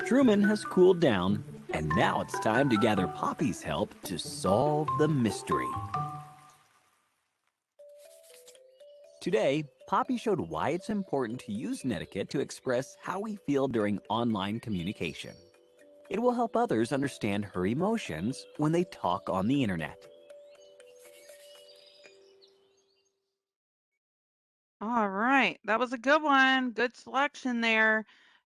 Speaker 7: Truman has cooled down, and now it's time to gather Poppy's help to solve the mystery. Today, Poppy showed why it's important to use netiquette to express how we feel during online communication. It will help others understand her emotions when they talk on the internet.
Speaker 4: All right, that was a good one. Good selection there.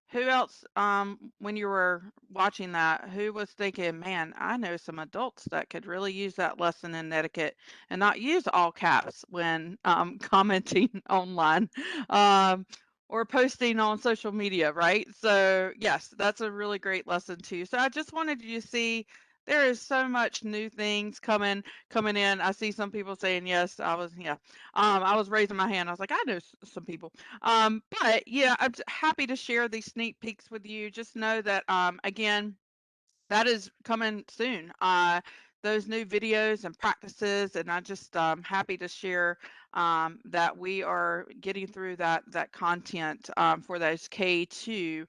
Speaker 4: Who else, when you were watching that, who was thinking, man, I know some adults that could really use that lesson in etiquette and not use all caps when commenting online or posting on social media, right? So, yes, that's a really great lesson too. So, I just wanted you to see there is so much new things coming in. I see some people saying yes. I was raising my hand. I was like, I know some people. But yeah, I'm happy to share these sneak peeks with you. Just know that, again, that is coming soon. Those new videos and practices, and I just happy to share that we are getting through that content for those K2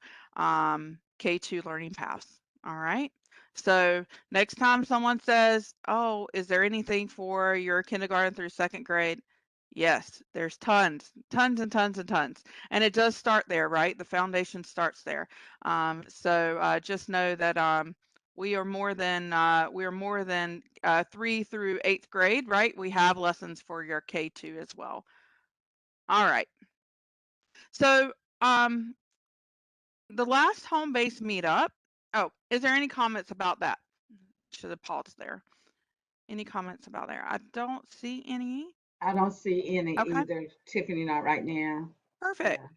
Speaker 4: learning paths. All right. So next time someone says, "Oh, is there anything for your kindergarten through second grade?" Yes, there's tons, tons and tons and tons, and it does start there, right? The foundation starts there. So just know that we are more than 3 through 8th grade, right? We have lessons for your K2 as well. All right. So the last home-based meetup. Oh, is there any comments about that? Should have paused there. Any comments about there? I don't see any.
Speaker 1: I don't see any
Speaker 4: Okay,
Speaker 1: either. Tiffany, not right now.
Speaker 4: perfect.
Speaker 1: Yeah.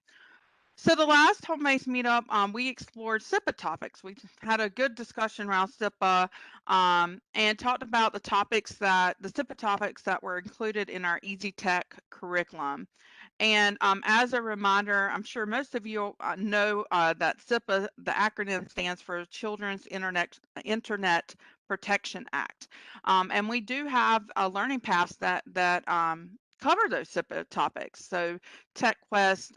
Speaker 4: So the last home-based meetup, we explored SIPA topics. We had a good discussion around SIPA and talked about the SIPA topics that were included in our Easy Tech curriculum. And as a reminder, I'm sure most of you know that SIPA, the acronym stands for Children's Internet Protection Act. And we do have learning paths that cover those SIPA topics. So TechQuest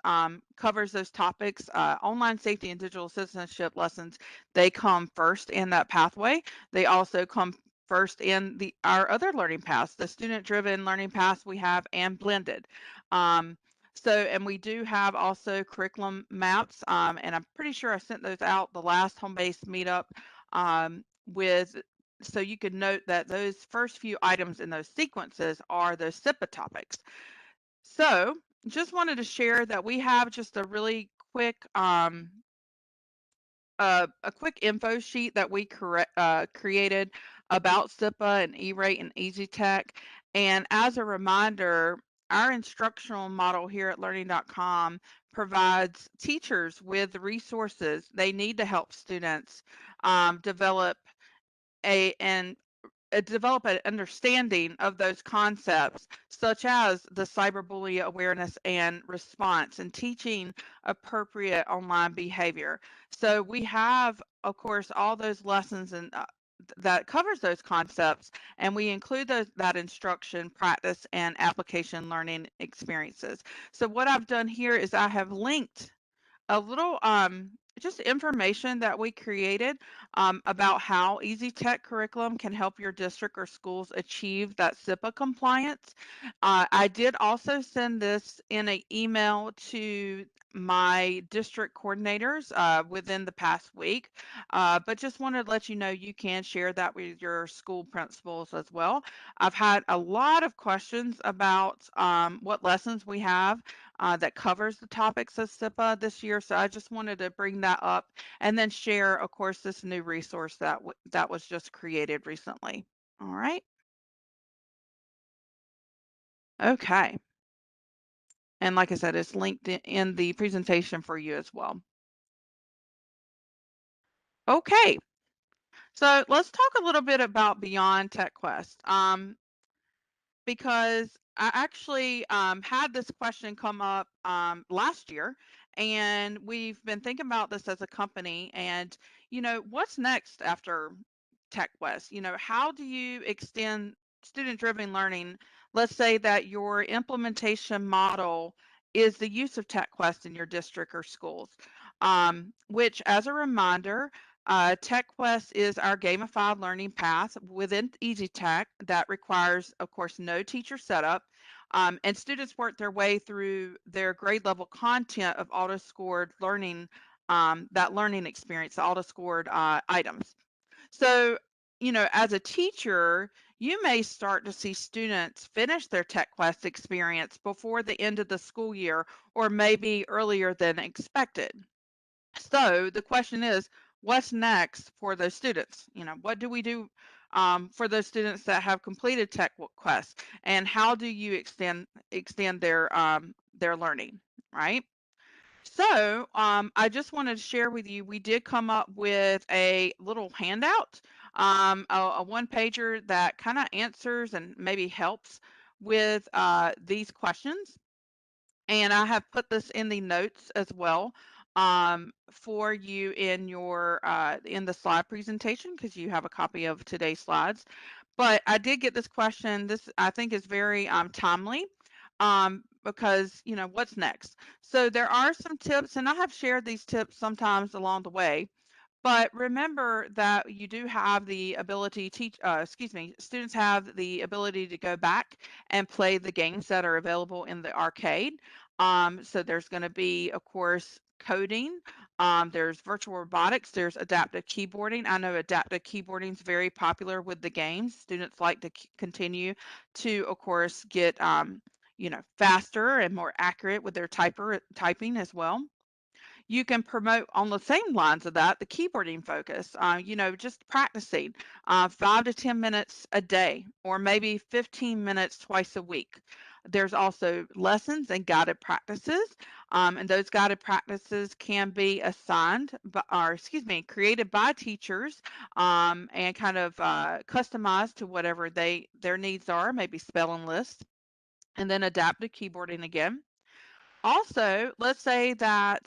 Speaker 4: covers those topics. Online safety and digital citizenship lessons, they come first in that pathway. They also come first in our other learning paths, the student-driven learning paths we have, and blended. And we do have also curriculum maps, and I'm pretty sure I sent those out the last home-based meetup so you could note that those first few items in those sequences are those SIPA topics. So just wanted to share that we have just a really quick a quick info sheet that we created about SIPA and E-rate and EasyTech. And as a reminder, our instructional model here at Learning.com provides teachers with the resources they need to help students develop and develop an understanding of those concepts, such as the cyberbully awareness and response, and teaching appropriate online behavior. So we have, of course, all those lessons and that covers those concepts, and we include that instruction, practice, and application learning experiences. So what I've done here is I have linked a little just information that we created about how Easy Tech curriculum can help your district or schools achieve that SIPA compliance. I did also send this in an email to my district coordinators within the past week, but just wanted to let you know you can share that with your school principals as well. I've had a lot of questions about what lessons we have that covers the topics of SIPA this year. So I just wanted to bring that up and then share, of course, this new resource that was just created recently. All right. Okay. And like I said, it's linked in the presentation for you as well. Okay. So let's talk a little bit about Beyond TechQuest. Because I actually had this question come up last year, and we've been thinking about this as a company. And what's next after TechQuest? How do you extend student-driven learning? Let's say that your implementation model is the use of TechQuest in your district or schools, which, as a reminder, TechQuest is our gamified learning path within EasyTech that requires, of course, no teacher setup, and students work their way through their grade level content of auto-scored learning, that learning experience, the auto-scored items. So, as a teacher, you may start to see students finish their TechQuest experience before the end of the school year, or maybe earlier than expected. So the question is, what's next for those students? What do we do for those students that have completed TechQuest, and how do you extend their learning, right? So I just wanted to share with you, we did come up with a little handout, a one pager that kind of answers and maybe helps with these questions. And I have put this in the notes as well for you in your in the slide presentation, because you have a copy of today's slides. But I did get this question. This I think is very timely, because what's next? So there are some tips, and I have shared these tips sometimes along the way. But remember that you do have the ability, students have the ability to go back and play the games that are available in the arcade. So there's going to be, of course, coding. There's virtual robotics. There's adaptive keyboarding. I know adaptive keyboarding is very popular with the games. Students like to continue to, of course, get faster and more accurate with their typing as well. You can promote on the same lines of that, the keyboarding focus, just practicing 5 to 10 minutes a day, or maybe 15 minutes twice a week. There's also lessons and guided practices, and those guided practices can be assigned, created by teachers, and kind of customized to whatever their needs are, maybe spelling lists, and then adaptive keyboarding again. Also, let's say that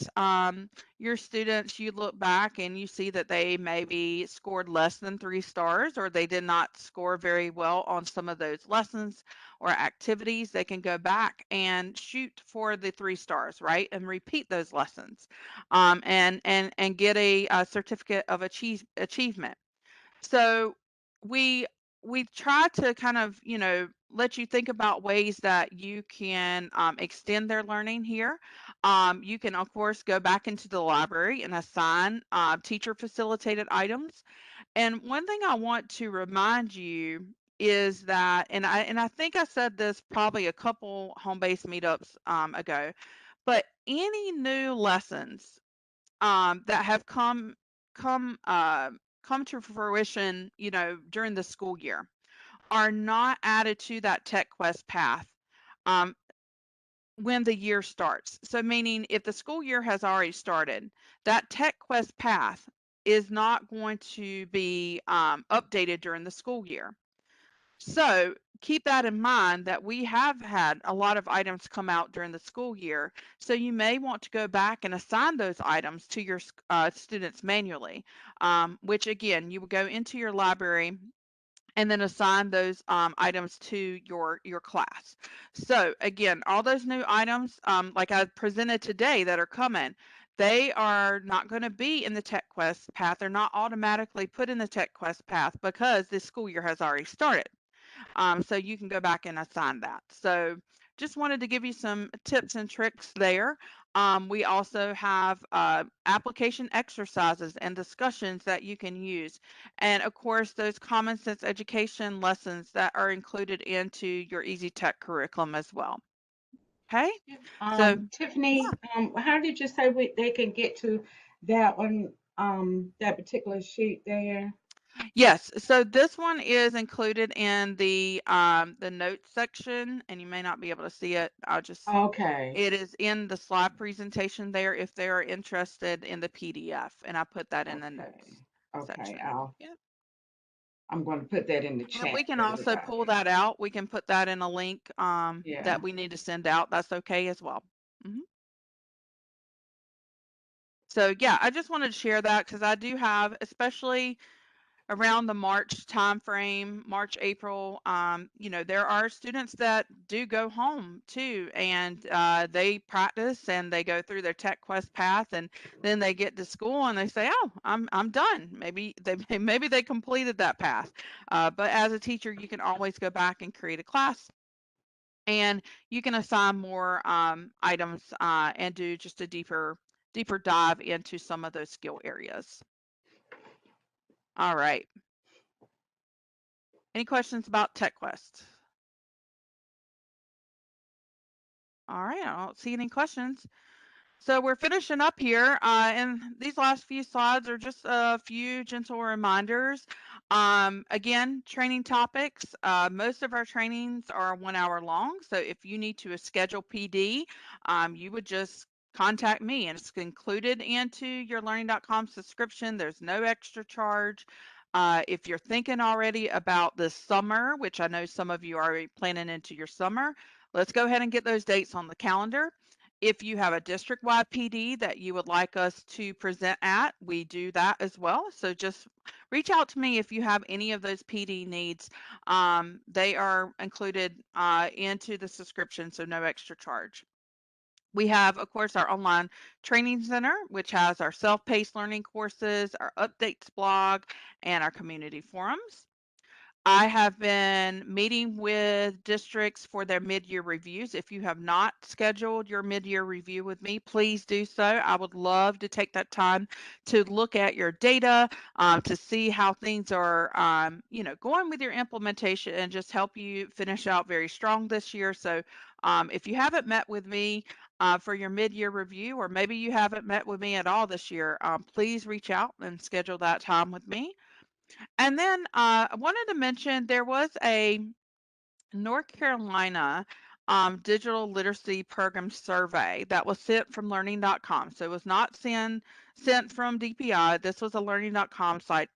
Speaker 4: your students, you look back and you see that they maybe scored less than 3 stars, or they did not score very well on some of those lessons or activities. They can go back and shoot for the 3 stars, right? And repeat those lessons, and get a certificate of achievement. So we we try to kind of, let you think about ways that you can extend their learning here. You can, of course, go back into the library and assign teacher facilitated items. And one thing I want to remind you is that, and I think I said this probably a couple home-based meetups ago, but any new lessons that have come come to fruition, you know, during the school year are not added to that TechQuest path um, when the year starts. So meaning if the school year has already started, that TechQuest path is not going to be updated during the school year. So keep that in mind that we have had a lot of items come out during the school year. So you may want to go back and assign those items to your students manually, which again, you will go into your library and then assign those items to your class. So again, all those new items, like I presented today that are coming, they are not going to be in the TechQuest path. They're not automatically put in the TechQuest path because this school year has already started. So you can go back and assign that. So just wanted to give you some tips and tricks there. We also have application exercises and discussions that you can use. And of course, those common sense education lessons that are included into your Easy Tech curriculum as well. Okay, so
Speaker 1: Tiffany, how did you say they can get to that one, that particular sheet there?
Speaker 4: yes, so this one is included in the notes section, and you may not be able to see it.
Speaker 1: Okay,
Speaker 4: It is in the slide presentation there if they are interested in the PDF, and I put that in the
Speaker 1: okay,
Speaker 4: notes
Speaker 1: okay.
Speaker 4: section. Yep.
Speaker 1: I'm going to put that in the
Speaker 4: And
Speaker 1: chat
Speaker 4: we can
Speaker 1: for
Speaker 4: also
Speaker 1: everybody.
Speaker 4: pull that out. We can put that in a link
Speaker 1: Yeah.
Speaker 4: that we need to send out. That's okay as well. Mhm. So yeah, I just wanted to share that because I do have, especially around the March timeframe, March, April, you know, there are students that do go home too, and they practice and they go through their TechQuest path, and then they get to school and they say, "Oh, I'm done." Maybe they maybe they completed that path, but as a teacher, you can always go back and create a class. And you can assign more items and do just a deeper dive into some of those skill areas. All right. Any questions about TechQuest? All right, I don't see any questions. So we're finishing up here, and these last few slides are just a few gentle reminders. Again, training topics. Most of our trainings are 1 hour long, so if you need to schedule PD, you would just contact me, and it's included into your Learning.com subscription. There's no extra charge. If you're thinking already about the summer, which I know some of you are already planning into your summer, let's go ahead and get those dates on the calendar. If you have a district-wide PD that you would like us to present at, we do that as well. So just reach out to me if you have any of those PD needs. They are included into the subscription, so no extra charge. We have, of course, our online training center, which has our self-paced learning courses, our updates blog, and our community forums. I have been meeting with districts for their mid-year reviews. If you have not scheduled your mid-year review with me, please do so. I would love to take that time to look at your data, to see how things are, you know, going with your implementation and just help you finish out very strong this year. So if you haven't met with me for your mid-year review, or maybe you haven't met with me at all this year, please reach out and schedule that time with me. And then I wanted to mention there was a North Carolina digital literacy program survey that was sent from learning.com. So it was not sent from DPI. This was a learning.com site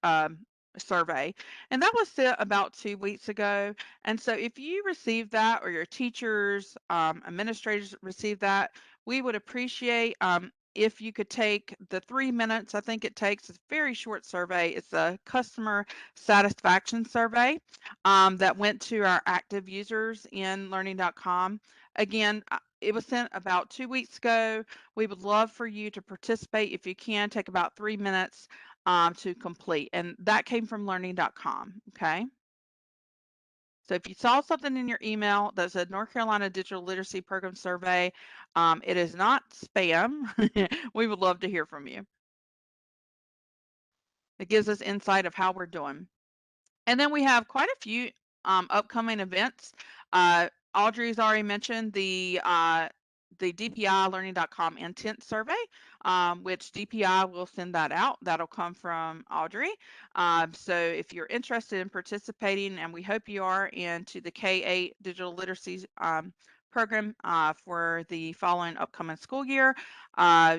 Speaker 4: survey. And that was sent about 2 weeks ago. And so if you received that, or your teachers, administrators received that, we would appreciate if you could take the 3 minutes I think it takes. It's a very short survey. It's a customer satisfaction survey that went to our active users in learning.com. Again, it was sent about 2 weeks ago. We would love for you to participate if you can. Take about 3 minutes to complete. And that came from learning.com. Okay. So if you saw something in your email that said North Carolina Digital Literacy Program Survey, it is not spam. We would love to hear from you. It gives us insight of how we're doing. And then we have quite a few upcoming events. Audrey's already mentioned the DPI Learning.com intent survey, which DPI will send that out. That'll come from Audrey. So if you're interested in participating, and we hope you are, into the K-8 digital literacy program for the following upcoming school year,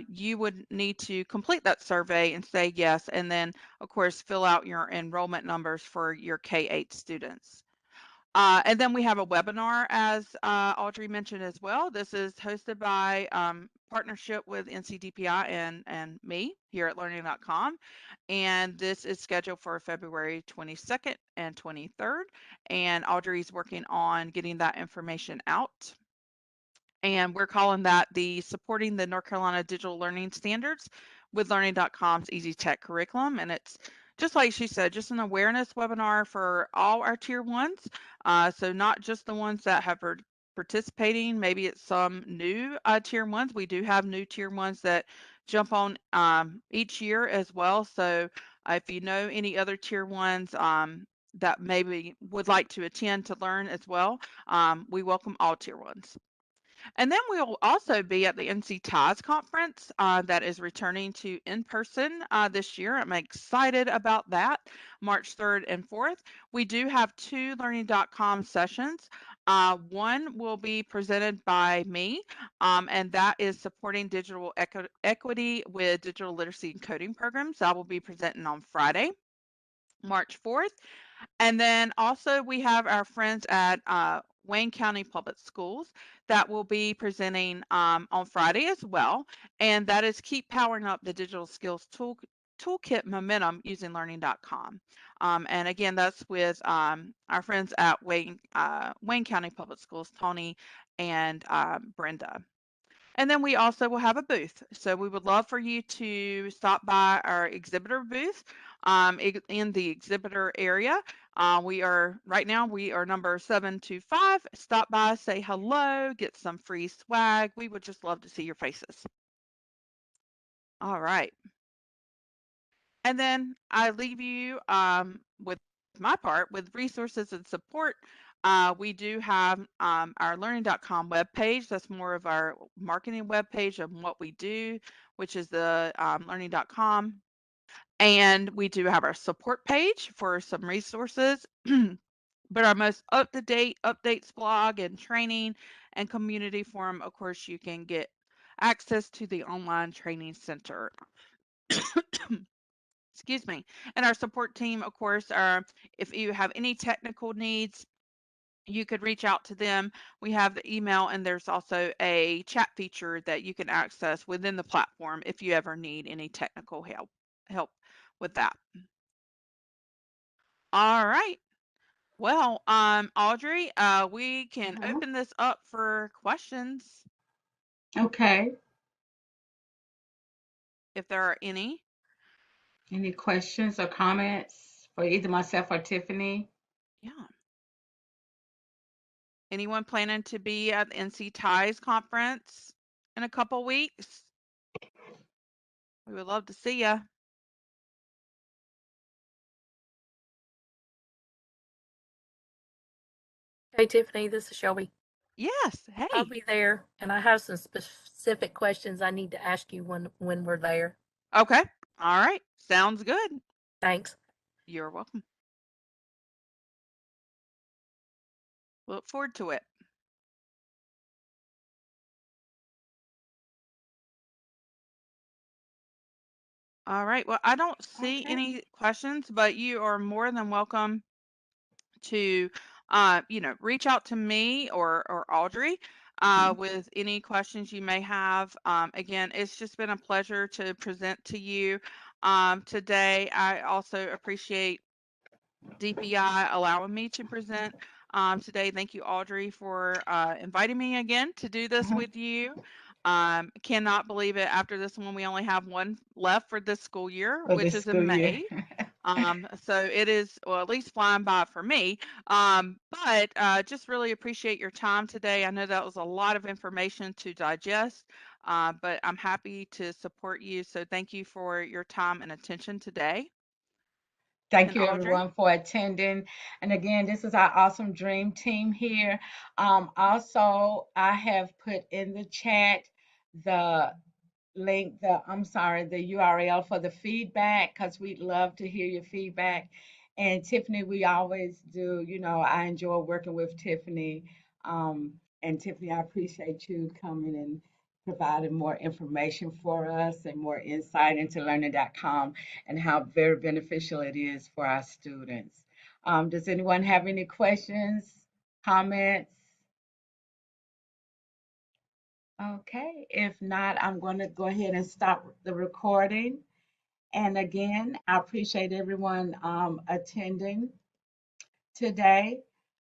Speaker 4: you would need to complete that survey and say yes, and then of course fill out your enrollment numbers for your K-8 students. And then we have a webinar, as Audrey mentioned as well. This is hosted by partnership with NCDPI and me here at Learning.com. And this is scheduled for February 22nd and 23rd. And Audrey's working on getting that information out. And we're calling that the Supporting the North Carolina Digital Learning Standards with Learning.com's Easy Tech curriculum. And it's just like she said, just an awareness webinar for all our tier ones. So not just the ones that have participating, maybe it's some new tier ones. We do have new tier ones that jump on each year as well. So if you know any other tier ones that maybe would like to attend to learn as well, we welcome all tier ones. And then we'll also be at the NC Ties conference that is returning to in person this year. I'm excited about that, March 3rd and 4th. We do have 2 Learning.com sessions. One will be presented by me, and that is supporting digital equity with digital literacy and coding programs. I will be presenting on Friday, March 4th. And then also we have our friends at Wayne County Public Schools that will be presenting on Friday as well. And that is Keep Powering Up the Digital Skills Toolkit Momentum using Learning.com. And again, that's with our friends at Wayne County Public Schools, Tony and Brenda. And then we also will have a booth. So we would love for you to stop by our exhibitor booth in the exhibitor area. Right now we are number 725. Stop by, say hello, get some free swag. We would just love to see your faces. All right. And then I leave you with my part with resources and support. We do have our learning.com webpage. That's more of our marketing webpage of what we do, which is the learning.com. And we do have our support page for some resources. But our most up-to-date updates blog and training and community forum, of course, you can get access to the online training center. Excuse me. And our support team, of course, if you have any technical needs, you could reach out to them. We have the email, and there's also a chat feature that you can access within the platform if you ever need any technical help with that. All right. Well, Audrey, we can open this up for questions
Speaker 1: Okay.
Speaker 4: if there are any.
Speaker 1: Any questions or comments for either myself or Tiffany?
Speaker 4: Yeah. Anyone planning to be at the NC Ties conference in a couple weeks? We would love to see you.
Speaker 8: Hey Tiffany, this is Shelby.
Speaker 4: Yes. Hey.
Speaker 8: I'll be there, and I have some specific questions I need to ask you when we're there.
Speaker 4: Okay. All right. Sounds good.
Speaker 8: Thanks.
Speaker 4: You're welcome. Look forward to it. All right. Well, I don't see
Speaker 1: Okay.
Speaker 4: any questions, but you are more than welcome to, reach out to me or Audrey with any questions you may have. Again, it's just been a pleasure to present to you today. I also appreciate DPI allowing me to present today. Thank you, Audrey, for inviting me again to do this with you. Cannot believe it. After this one, we only have one left for this school year,
Speaker 1: For
Speaker 4: which
Speaker 1: this
Speaker 4: is
Speaker 1: school
Speaker 4: in
Speaker 1: year.
Speaker 4: May. So it is, well, at least flying by for me. But just really appreciate your time today. I know that was a lot of information to digest, but I'm happy to support you. So thank you for your time and attention today.
Speaker 1: Thank
Speaker 4: And
Speaker 1: you,
Speaker 4: Audrey?
Speaker 1: everyone, for attending. And again, this is our awesome dream team here. Also, I have put in the chat the the URL for the feedback because we'd love to hear your feedback. And Tiffany, we always do, I enjoy working with Tiffany. And Tiffany, I appreciate you coming and providing more information for us and more insight into learning.com and how very beneficial it is for our students. Does anyone have any questions, comments? Okay, if not, I'm going to go ahead and stop the recording. And again, I appreciate everyone attending today.